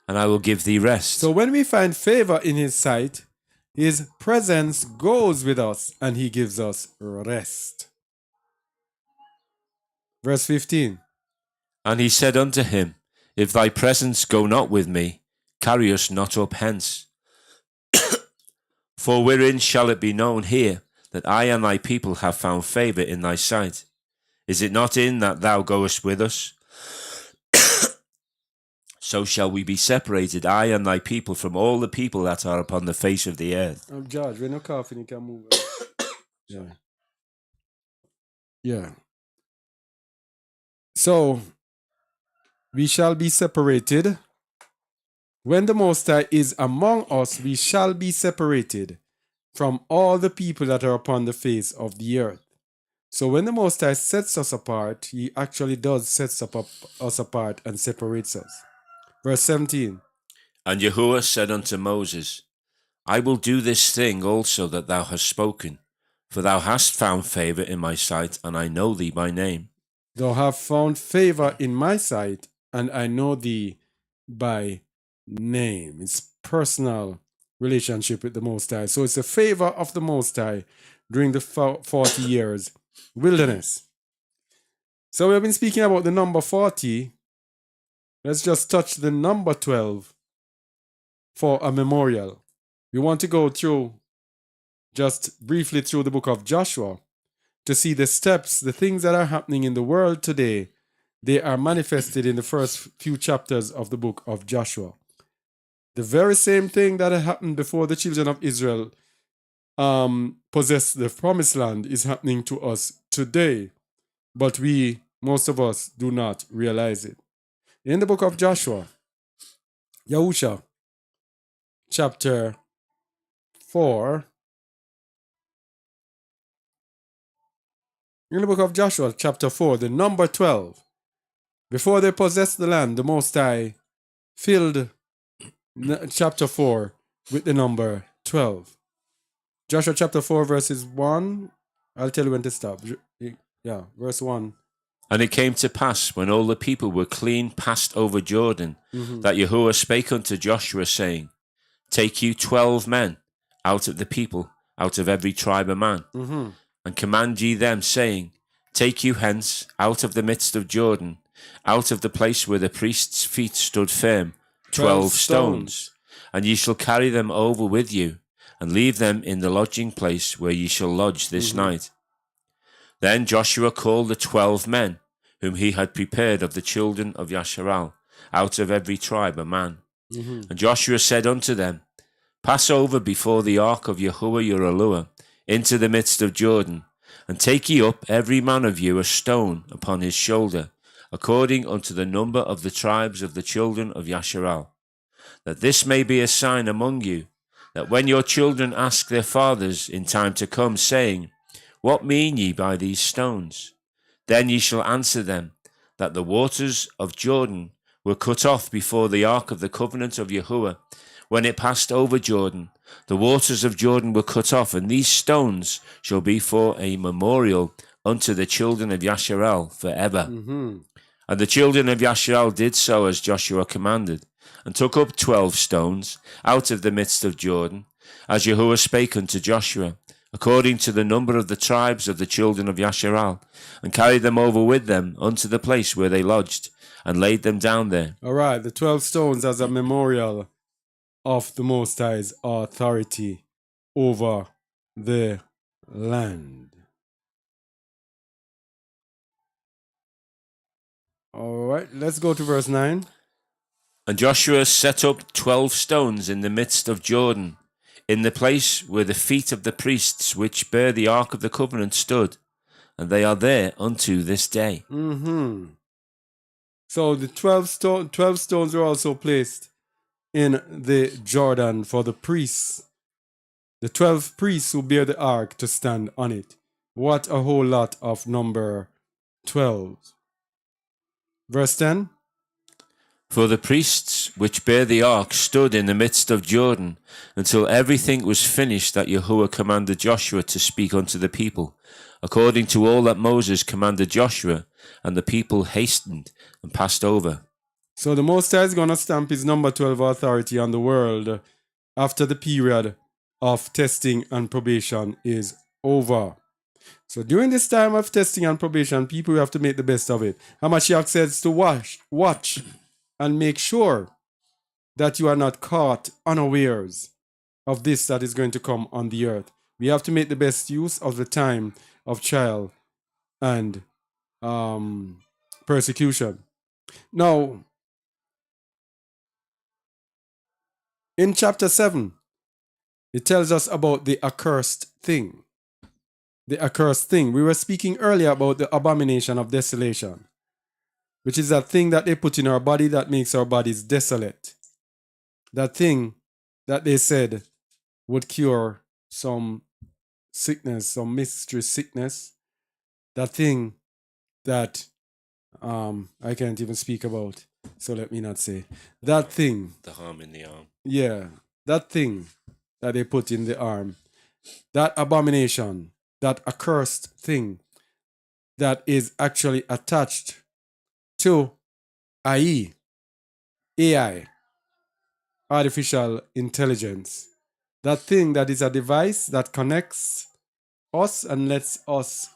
and I will give thee rest. So when we find favor in His sight, His presence goes with us and he gives us rest. Verse 15. And he said unto him, If thy presence go not with me, carry us not up hence. For wherein shall it be known here that I and thy people have found favour in thy sight? Is it not in that thou goest with us? So shall we be separated, I and thy people, from all the people that are upon the face of the earth. George, when you're coughing, you can move. Yeah. Yeah. So, we shall be separated. When the Most High is among us, we shall be separated from all the people that are upon the face of the earth. So when the Most High sets us apart, he actually does set us apart and separates us. Verse 17. And Yahuwah said unto Moses, I will do this thing also that thou hast spoken, for thou hast found favour in my sight, and I know thee by name. Thou hast found favor in my sight, and I know thee by name. It's personal relationship with the Most High. So it's a favor of the Most High during the 40 years wilderness. So we have been speaking about the number 40. Let's just touch the number 12 for a memorial. We want to go through just briefly through the book of Joshua to see the steps, the things that are happening in the world today. They are manifested in the first few chapters of the book of Joshua. The very same thing that had happened before the children of Israel possessed the promised land is happening to us today. But most of us, do not realize it. In the book of Joshua, Yahusha, chapter 4. In the book of Joshua, chapter 4, the number 12. Before they possessed the land, the Most High filled chapter 4 with the number 12. Joshua chapter 4, verses 1. I'll tell you when to stop. Yeah, verse 1. And it came to pass, when all the people were clean passed over Jordan, that Yahuwah spake unto Joshua, saying, Take you 12 men out of the people, out of every tribe of man, and command ye them, saying, Take you hence out of the midst of Jordan, out of the place where the priest's feet stood firm, 12 stones, and ye shall carry them over with you, and leave them in the lodging place where ye shall lodge this night. Then Joshua called the 12 men, whom he had prepared of the children of Yasharal, out of every tribe of man. And Joshua said unto them, Pass over before the ark of Yahuwah your Elohim into the midst of Jordan, and take ye up every man of you a stone upon his shoulder, according unto the number of the tribes of the children of Yasharal, that this may be a sign among you, that when your children ask their fathers in time to come, saying, What mean ye by these stones? Then ye shall answer them, that the waters of Jordan were cut off before the ark of the covenant of Yahuwah. When it passed over Jordan, the waters of Jordan were cut off, and these stones shall be for a memorial unto the children of Yasharal forever. And the children of Yasharal did so as Joshua commanded, and took up 12 stones out of the midst of Jordan, as Yahuwah spake unto Joshua, according to the number of the tribes of the children of Yasharal, and carried them over with them unto the place where they lodged, and laid them down there. All right, the 12 stones as a memorial of the Most High's authority over the land. All right, let's go to verse 9. And Joshua set up 12 stones in the midst of Jordan, in the place where the feet of the priests which bear the ark of the covenant stood, and they are there unto this day. So the 12 stones were also placed in the Jordan for the priests, the 12 priests who bear the ark to stand on it. What a whole lot of number 12. Verse 10. For the priests which bear the ark stood in the midst of Jordan, until everything was finished that Yahuwah commanded Joshua to speak unto the people, according to all that Moses commanded Joshua, and the people hastened and passed over. So the Most High is going to stamp his number 12 authority on the world after the period of testing and probation is over. So during this time of testing and probation, people have to make the best of it. Hamashiach says to watch, and make sure that you are not caught unawares of this that is going to come on the earth. We have to make the best use of the time of trial and persecution. Now, in chapter 7, it tells us about the accursed thing. The accursed thing. We were speaking earlier about the abomination of desolation, which is that thing that they put in our body that makes our bodies desolate. That thing that they said would cure some sickness, some mystery sickness. That thing that I can't even speak about, so let me not say. That thing. The harm in the arm. Yeah, that thing that they put in the arm. That abomination, that accursed thing that is actually attached to AI, artificial intelligence. That thing that is a device that connects us and lets us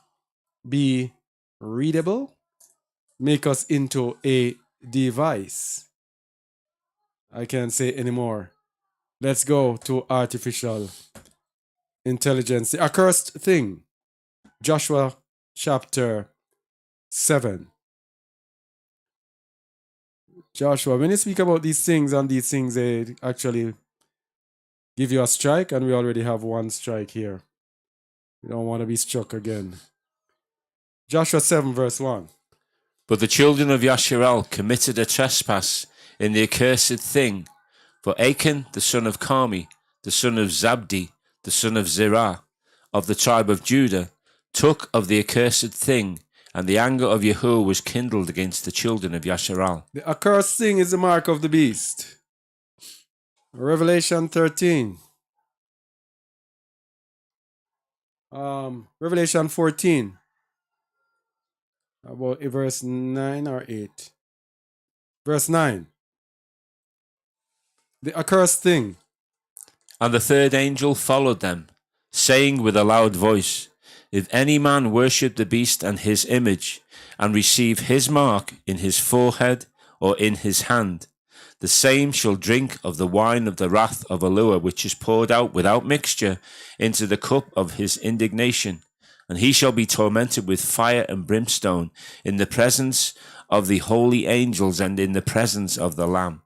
be readable, make us into a device. I can't say anymore. Let's go to artificial intelligence. The accursed thing. Joshua chapter 7. Joshua, when you speak about these things and these things, they actually give you a strike, and we already have one strike here. We don't want to be struck again. Joshua 7, verse 1. But the children of Yasharel committed a trespass in the accursed thing. For Achan, the son of Carmi, the son of Zabdi, the son of Zerah, of the tribe of Judah, took of the accursed thing, and the anger of Yahuwah was kindled against the children of Yasharal. The accursed thing is the mark of the beast. Revelation 13. Revelation 14. About verse 9 or 8. Verse 9. The accursed thing. And the third angel followed them, saying with a loud voice, If any man worship the beast and his image, and receive his mark in his forehead or in his hand, the same shall drink of the wine of the wrath of Eluah, which is poured out without mixture into the cup of his indignation. And he shall be tormented with fire and brimstone in the presence of the holy angels and in the presence of the Lamb.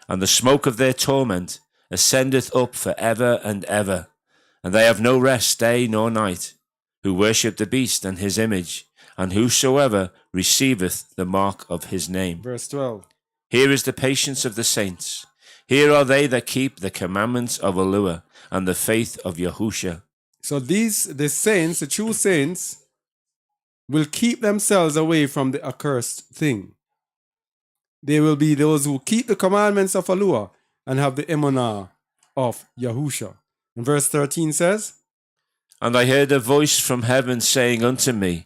And the smoke of their torment ascendeth up for ever and ever, and they have no rest day nor night, who worship the beast and his image, and whosoever receiveth the mark of his name. Verse 12. Here is the patience of the saints. Here are they that keep the commandments of Eluah and the faith of Yahusha. So the saints, the true saints, will keep themselves away from the accursed thing. They will be those who keep the commandments of Eluah and have the emunah of Yahusha. And verse 13 says, And I heard a voice from heaven saying unto me,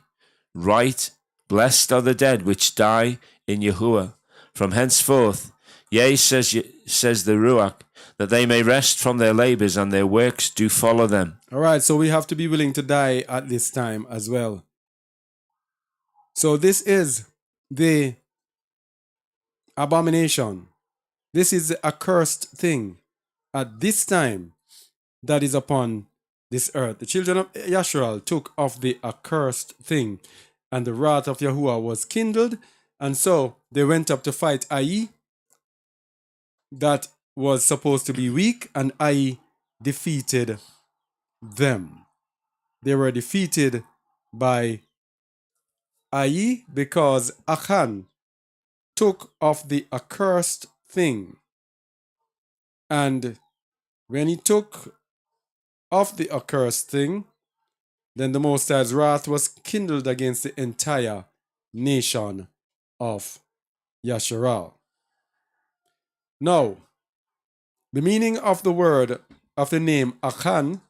Write, blessed are the dead which die in Yahuwah, from henceforth, yea, says the Ruach, that they may rest from their labors and their works do follow them. All right, so we have to be willing to die at this time as well. So this is the abomination. This is the accursed thing at this time that is upon this earth. The children of Yasharal took of the accursed thing, and the wrath of Yahuwah was kindled, and so they went up to fight Ai, that was supposed to be weak, and Ai defeated them. They were defeated by Ai because Achan took of the accursed thing. And when he took of the accursed thing, then the Most High's wrath was kindled against the entire nation of Yasharal. Now, the meaning of the word of the name Achan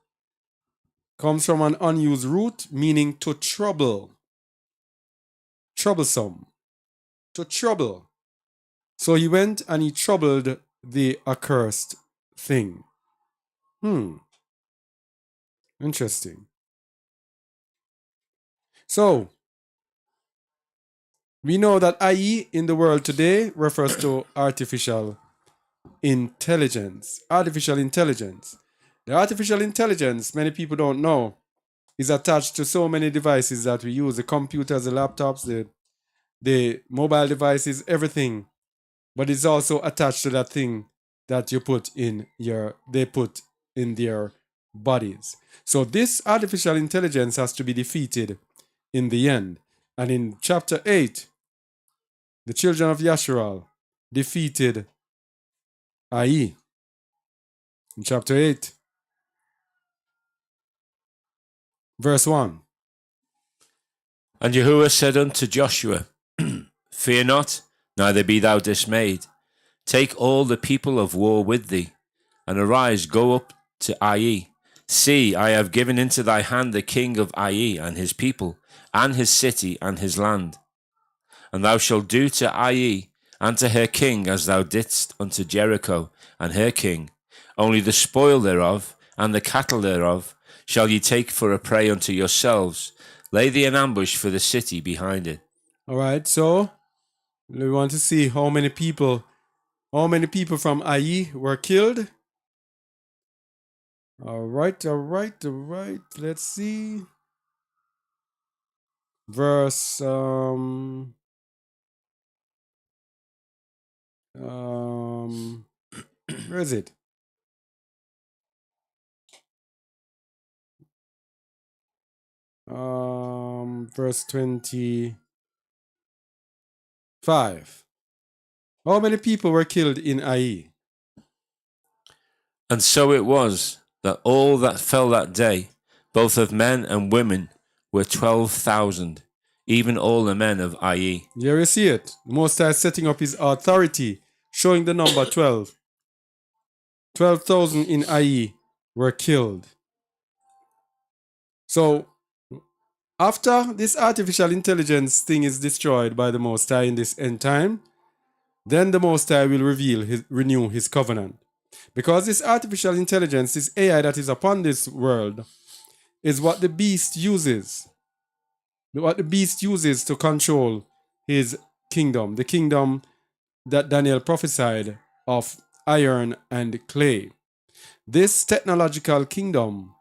comes from an unused root meaning to trouble, troublesome, to trouble. So he went and he troubled the accursed thing. Interesting. So, we know that IE in the world today refers to artificial intelligence. Artificial intelligence. The artificial intelligence, many people don't know, is attached to so many devices that we use, the computers, the laptops, the mobile devices, everything. But it's also attached to that thing that you put in they put in their bodies. So this artificial intelligence has to be defeated in the end. And in chapter 8, the children of Yasharal defeated Ai. In chapter 8, verse 1. And Yahuwah said unto Joshua, Fear not, neither be thou dismayed. Take all the people of war with thee, and arise, go up to Ai. See, I have given into thy hand the king of Ai and his people, and his city and his land. And thou shalt do to Ai and to her king as thou didst unto Jericho and her king. Only the spoil thereof and the cattle thereof shall ye take for a prey unto yourselves. Lay thee an ambush for the city behind it. All right, so we want to see how many people from Ai were killed. All right. Let's see. Verse where is it? Verse 25. How many people were killed in Ai? And so it was that all that fell that day, both of men and women, were 12,000, even all the men of Ai. Here you see it. The Most High setting up his authority, showing the number 12. 12,000 in Ai were killed. So, after this artificial intelligence thing is destroyed by the Most High in this end time, then the Most High will renew his covenant. Because this artificial intelligence, this AI that is upon this world, is what the beast uses. What the beast uses to control his kingdom. The kingdom that Daniel prophesied of iron and clay. This technological kingdom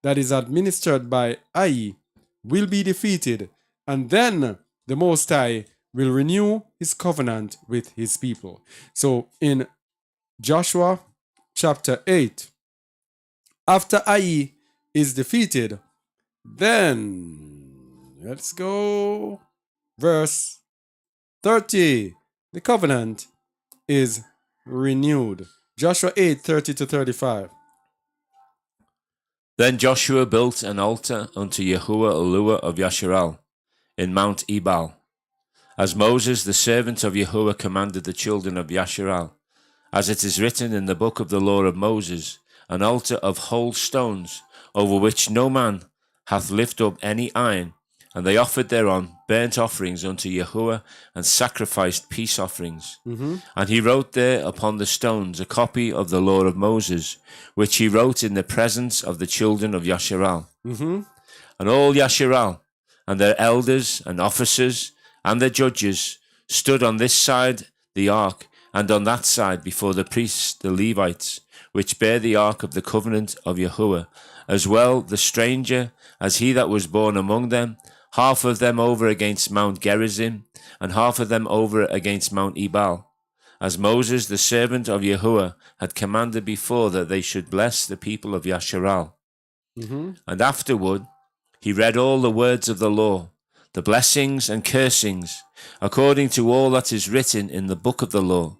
that is administered by Ai will be defeated, and then the Most High will renew his covenant with his people. So in Joshua chapter 8, after Ai is defeated, then let's go verse 30. The covenant is renewed. Joshua 8, 30 to 35. Then Joshua built an altar unto Yahuwah Eluah of Yasharal in Mount Ebal, as Moses the servant of Yahuwah commanded the children of Yasharal, as it is written in the book of the law of Moses, an altar of whole stones, over which no man hath lifted up any iron. And they offered thereon burnt offerings unto Yahuwah, and sacrificed peace offerings. And he wrote there upon the stones a copy of the law of Moses, which he wrote in the presence of the children of Yasharal. And all Yasharal, and their elders and officers, and their judges, stood on this side the ark, and on that side before the priests, the Levites, which bear the ark of the covenant of Yahuwah, as well the stranger as he that was born among them, half of them over against Mount Gerizim, and half of them over against Mount Ebal, as Moses the servant of Yahuwah had commanded before, that they should bless the people of Yasharal. And afterward he read all the words of the law, the blessings and cursings, according to all that is written in the book of the law.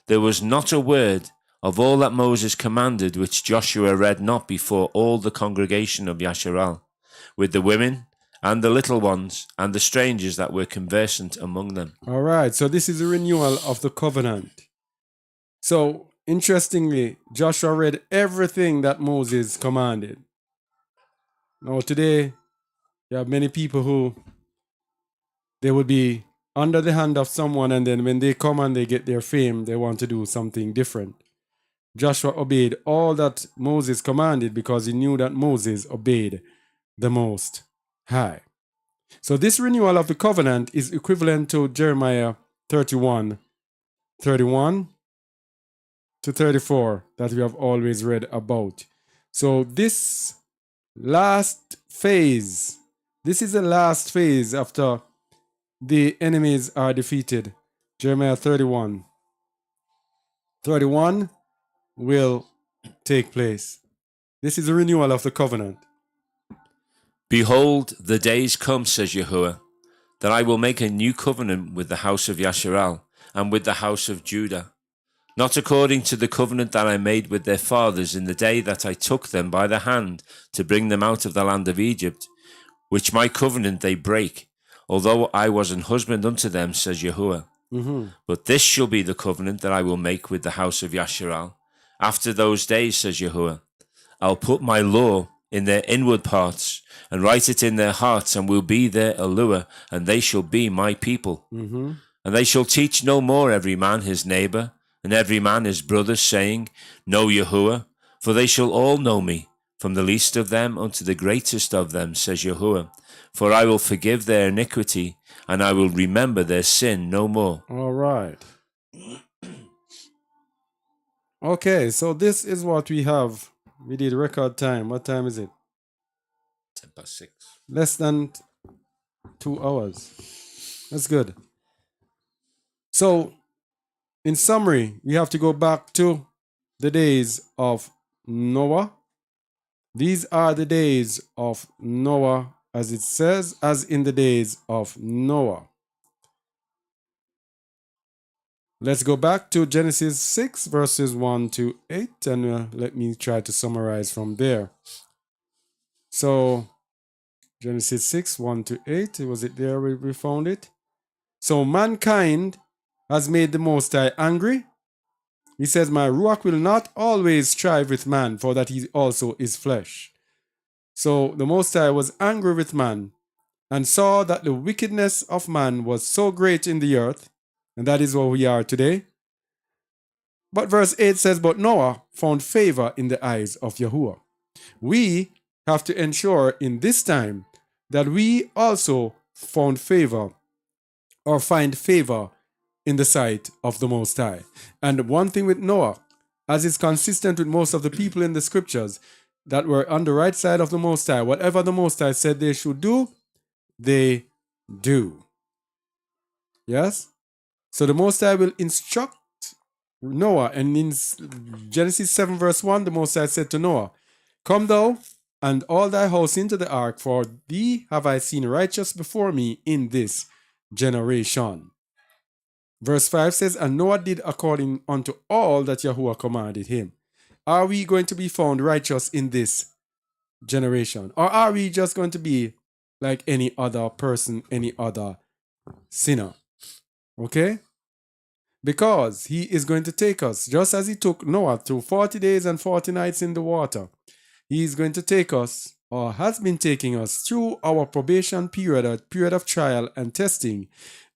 There was not a word of all that Moses commanded which Joshua read not before all the congregation of Yasharal, with the women and the little ones and the strangers that were conversant among them. All right, so this is a renewal of the covenant. So, interestingly, Joshua read everything that Moses commanded. Now, today, you have many people who they would be under the hand of someone, and then when they come and they get their fame, they want to do something different. Joshua obeyed all that Moses commanded because he knew that Moses obeyed the Most High. So this renewal of the covenant is equivalent to Jeremiah 31 to 34 that we have always read about. So this is the last phase after the enemies are defeated. Jeremiah 31 will take place. This is a renewal of the covenant. Behold, the days come, says Yahuwah, that I will make a new covenant with the house of Yasharal and with the house of Judah, not according to the covenant that I made with their fathers in the day that I took them by the hand to bring them out of the land of Egypt, which my covenant they break, although I was an husband unto them, says Yahuwah. But this shall be the covenant that I will make with the house of Yasharal. After those days, says Yahuwah, I'll put my law in their inward parts, and write it in their hearts, and will be their allure, and they shall be my people. And they shall teach no more every man his neighbor, and every man his brother, saying, Know Yahuwah, for they shall all know me, from the least of them unto the greatest of them, says Yahuwah. For I will forgive their iniquity, and I will remember their sin no more. All right. Okay, so this is what we have. We did record time. What time is it? 6:10. Less than 2 hours. That's good. So, in summary, we have to go back to the days of Noah. These are the days of Noah, as it says, as in the days of Noah. Let's go back to Genesis 6, verses 1 to 8, and let me try to summarize from there. So, Genesis 6, 1 to 8, was it there we found it? So, mankind has made the Most High angry. He says, My Ruach will not always strive with man, for that he also is flesh. So, the Most High was angry with man, and saw that the wickedness of man was so great in the earth, and that is where we are today. But verse 8 says, But Noah found favor in the eyes of Yahuwah. We have to ensure in this time that we also found favor or find favor in the sight of the Most High. And one thing with Noah, as is consistent with most of the people in the scriptures that were on the right side of the Most High, whatever the Most High said they should do, they do. Yes? So the Most High will instruct Noah, and in Genesis 7 verse 1, the Most High said to Noah, Come thou and all thy house into the ark, for thee have I seen righteous before me in this generation. Verse 5 says, And Noah did according unto all that Yahuwah commanded him. Are we going to be found righteous in this generation? Or are we just going to be like any other person, any other sinner? Okay? Because he is going to take us, just as he took Noah through 40 days and 40 nights in the water. He is going to take us, or has been taking us, through our probation period, a period of trial and testing.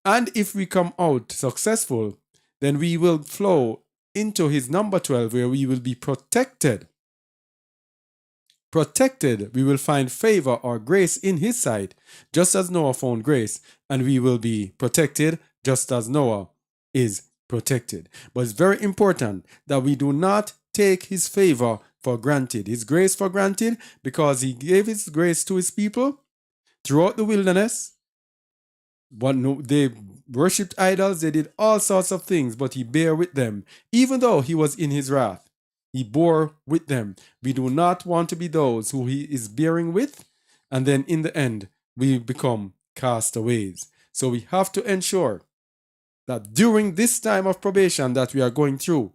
And if we come out successful, then we will flow into his number 12, where we will be protected. Protected, we will find favor or grace in his sight, just as Noah found grace, and we will be protected just as Noah is protected. But it's very important that we do not take his favor for granted, his grace for granted, because he gave his grace to his people throughout the wilderness. But no, they worshipped idols, they did all sorts of things, but he bare with them. Even though he was in his wrath, he bore with them. We do not want to be those who he is bearing with, and then in the end, we become castaways. So we have to ensure that during this time of probation that we are going through,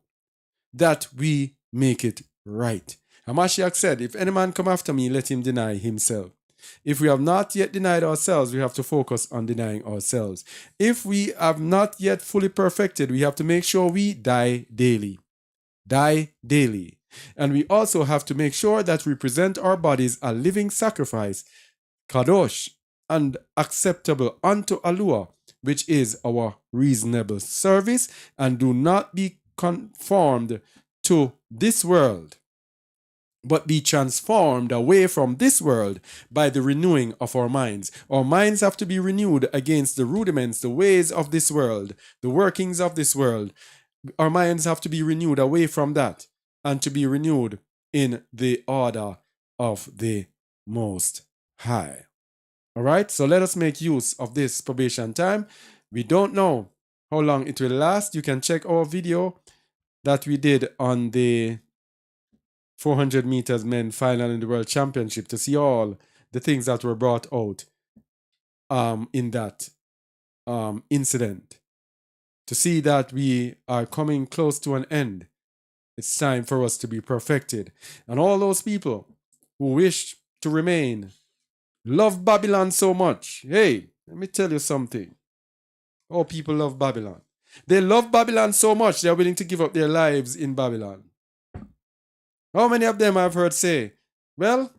that we make it right. Hamashiach said, If any man come after me, let him deny himself. If we have not yet denied ourselves, we have to focus on denying ourselves. If we have not yet fully perfected, we have to make sure we die daily. Die daily. And we also have to make sure that we present our bodies a living sacrifice, kadosh, and acceptable unto Alua, which is our reasonable service, and do not be conformed to this world, but be transformed away from this world by the renewing of our minds. Our minds have to be renewed against the rudiments, the ways of this world, the workings of this world. Our minds have to be renewed away from that and to be renewed in the order of the Most High. All right, so let us make use of this probation time. We don't know how long it will last. You can check our video that we did on the 400 meters men final in the World Championship to see all the things that were brought out in that incident. To see that we are coming close to an end. It's time for us to be perfected. And all those people who wish to remain, love Babylon so much. Hey, let me tell you something. All people love Babylon. They love Babylon so much they're willing to give up their lives in Babylon. How many of them I've heard say, well,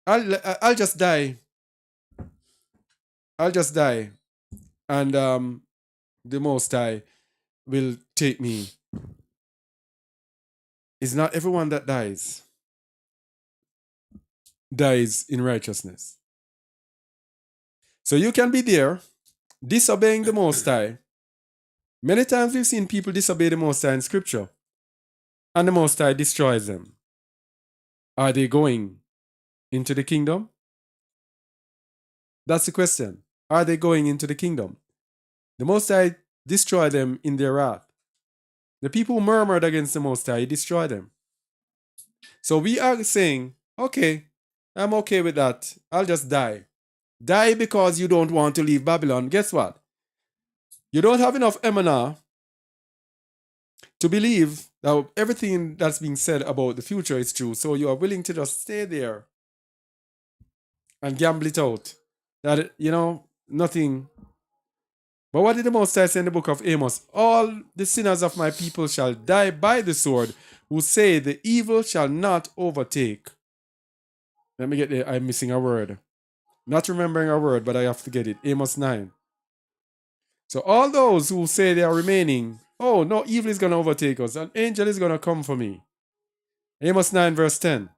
I'll just die. I'll just die. And the Most High will take me. It's not everyone that dies in righteousness. So you can be there, disobeying the Most High. Many times we've seen people disobey the Most High in Scripture, and the Most High destroys them. Are they going into the kingdom? That's the question. Are they going into the kingdom? The Most High destroy them in their wrath. The people who murmured against the Most High, He destroyed them. So we are saying, okay, I'm okay with that. I'll just die. Die because you don't want to leave Babylon. Guess what? You don't have enough emana to believe that everything that's being said about the future is true. So you are willing to just stay there and gamble it out. That, nothing. But what did the Most High say in the book of Amos? All the sinners of my people shall die by the sword, who say the evil shall not overtake. Let me get there. I'm missing a word. Not remembering a word, but I have to get it. Amos 9. So all those who say they are remaining, oh, no evil is going to overtake us. An angel is going to come for me. Amos 9 verse 10.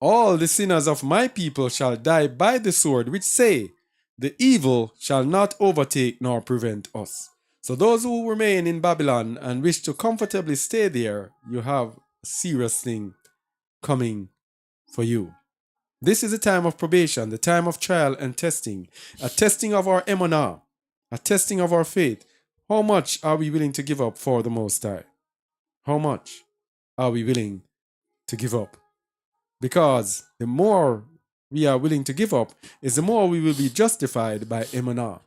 All the sinners of my people shall die by the sword, which say, the evil shall not overtake nor prevent us. So those who remain in Babylon and wish to comfortably stay there, you have a serious thing coming for you. This is a time of probation, the time of trial and testing, a testing of our emunah, a testing of our faith. How much are we willing to give up for the Most High? How much are we willing to give up? Because the more we are willing to give up, is the more we will be justified by emunah.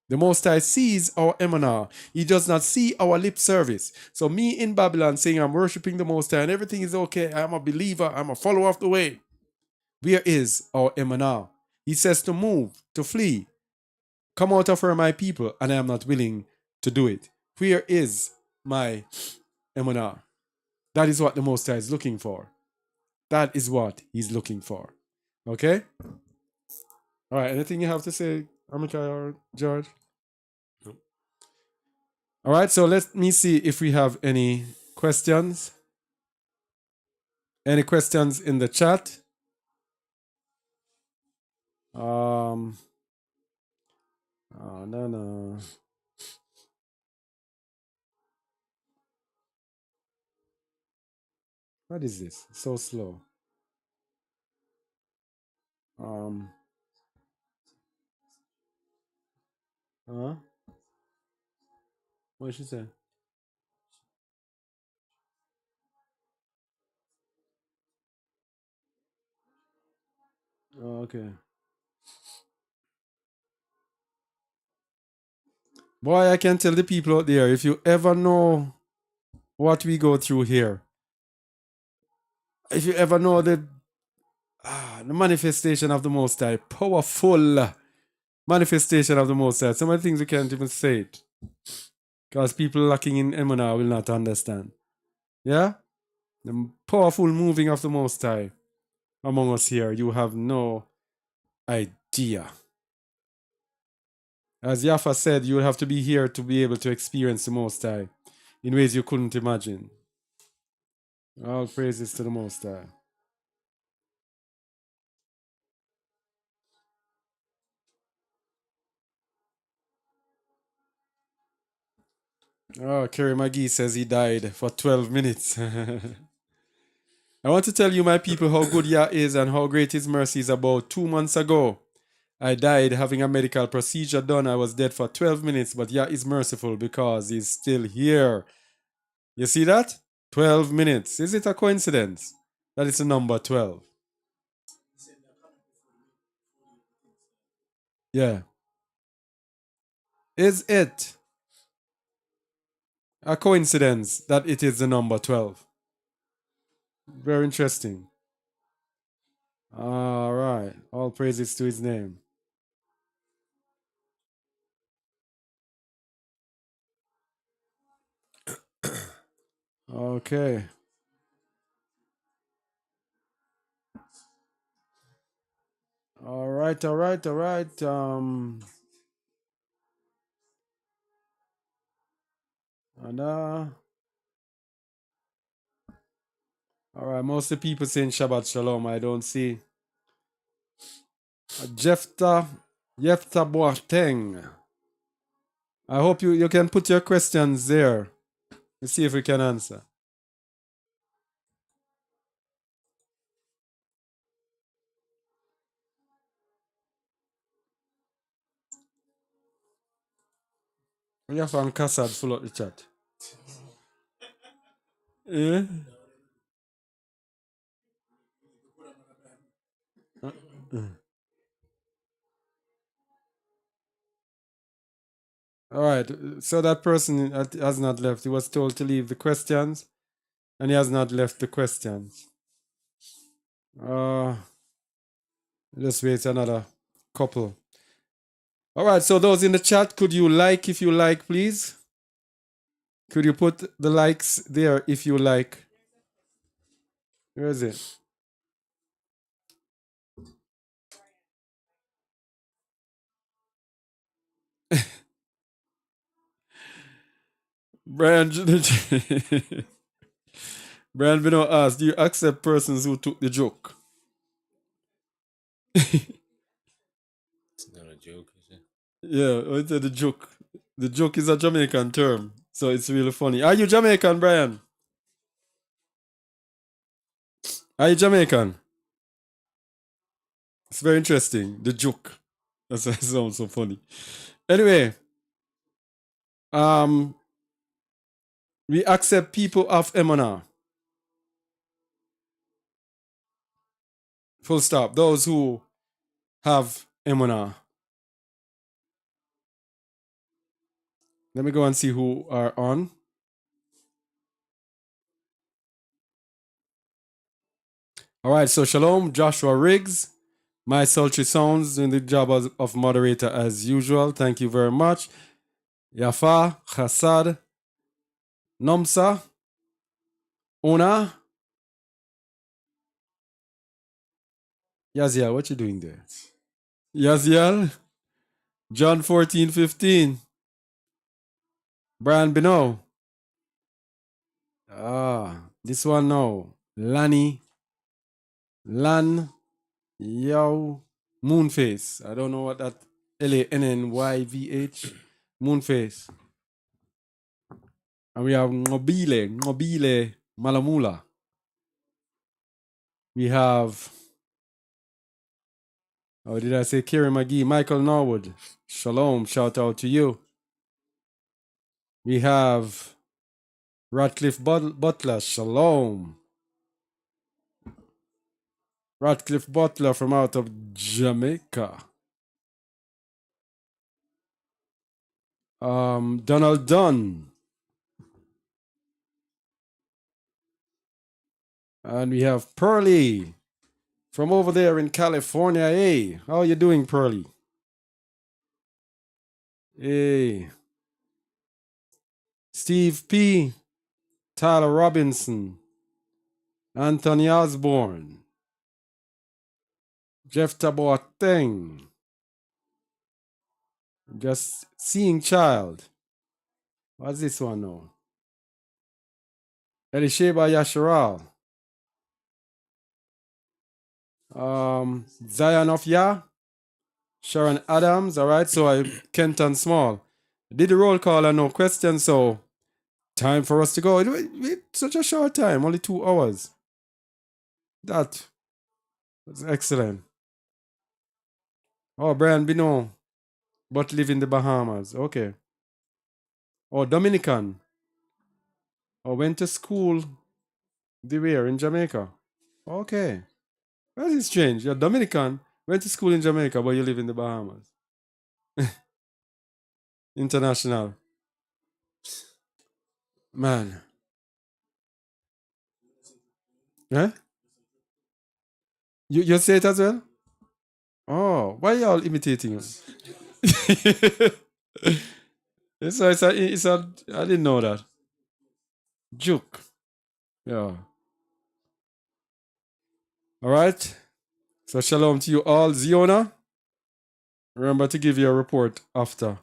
The Most High sees our emunah. He does not see our lip service. So me in Babylon saying I'm worshiping the Most High and everything is okay, I'm a believer, I'm a follower of the way. Where is our emunah? He says to move, to flee. Come out of her, my people, and I am not willing to do it. Where is my emunah? That is what the Most High is looking for. That is what He's looking for. Okay? All right, anything you have to say, Amikai or George? No. All right, so let me see if we have any questions. Any questions in the chat? Oh, no. What is this? So slow. Huh? What did she say? Oh, okay. Boy, I can tell the people out there, if you ever know what we go through here, if you ever know the manifestation of the Most High, powerful manifestation of the Most High, some of the things we can't even say it. Because people lacking in Emunah will not understand. Yeah? The powerful moving of the Most High among us here, you have no idea. As Yafa said, you will have to be here to be able to experience the Most High. in ways you couldn't imagine. All praises to the Most High. Oh, Kerry McGee says he died for 12 minutes. I want to tell you, my people, how good Yah is and how great His mercy is. About 2 months ago, I died having a medical procedure done. I was dead for 12 minutes, but Yah is merciful because He's still here. You see that? 12 minutes. Is it a coincidence that it's the number 12? Yeah. Is it a coincidence that it is the number 12? Very interesting. All right. All praises to His name. Okay. All right. All right. All right. And all right. Most of the people saying Shabbat Shalom. I don't see Jefta Boateng. I hope you can put your questions there. Let's see if we can answer. We have an Kassad full up the chat. Yeah. All right. So that person has not left. He was told to leave the questions, and he has not left the questions. Let's wait another couple. All right. So those in the chat, could you like if you like, please? Could you put the likes there if you like? Where is it? Brian, Brian Bino asked, do you accept persons who took the joke? It's not a joke, is it? Yeah, it's the joke. The joke is a Jamaican term, so it's really funny. Are you Jamaican, Brian? Are you Jamaican? It's very interesting. The joke. That's why it sounds so funny. Anyway, we accept people of Emona. Full stop. Those who have Emona. Let me go and see who are on. All right, so Shalom, Joshua Riggs. My sultry sounds doing the job of moderator as usual. Thank you very much. Yafa, Hassad, Nomsa, Ona, Yaziel, what you doing there? Yaziel, John 14:15. Brian Bino. This one now. Lan, Yo, Moonface. I don't know what that Lanyvyh. Moonface. And we have Ngobile Malamula. We have, oh, did I say Kerry McGee? Michael Norwood. Shalom. Shout out to you. We have Radcliffe Butler. Shalom. Radcliffe Butler from out of Jamaica. Donald Dunn. And we have Pearly from over there in California. Hey, how are you doing, Pearly? Hey. Steve P. Tyler Robinson. Anthony Osborne. Jeff Taboateng. Just Seeing Child. What's this one now? Elisheba Yasharal. Zion of Yah. Sharon Adams. All right. So Kenton Small. Did the roll call and no questions. So time for us to go. It's such a short time. Only 2 hours. That was excellent. Oh, Brian Bino. But live in the Bahamas. Okay. Oh, Dominican. Oh, went to school. Where? In Jamaica. Okay. That is strange. You're Dominican. Went to school in Jamaica, but you live in the Bahamas. International. Man. Eh? You say it as well? Oh, why y'all imitating us? I didn't know that. Juke. Yeah. All right. So shalom to you all. Ziona, remember to give your report after.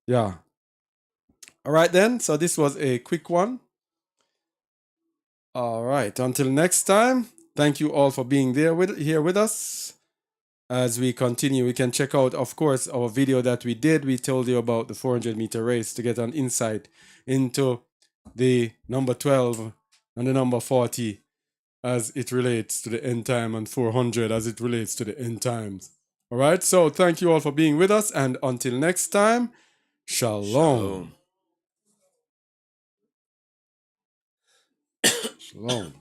Yeah. All right then. So this was a quick one. All right. Until next time. Thank you all for being here with us. As we continue, we can check out, of course, our video that we did. We told you about the 400-meter race to get an insight into the number 12 and the number 40 as it relates to the end time, and 400 as it relates to the end times. All right. So thank you all for being with us. And until next time, shalom. Shalom. Shalom.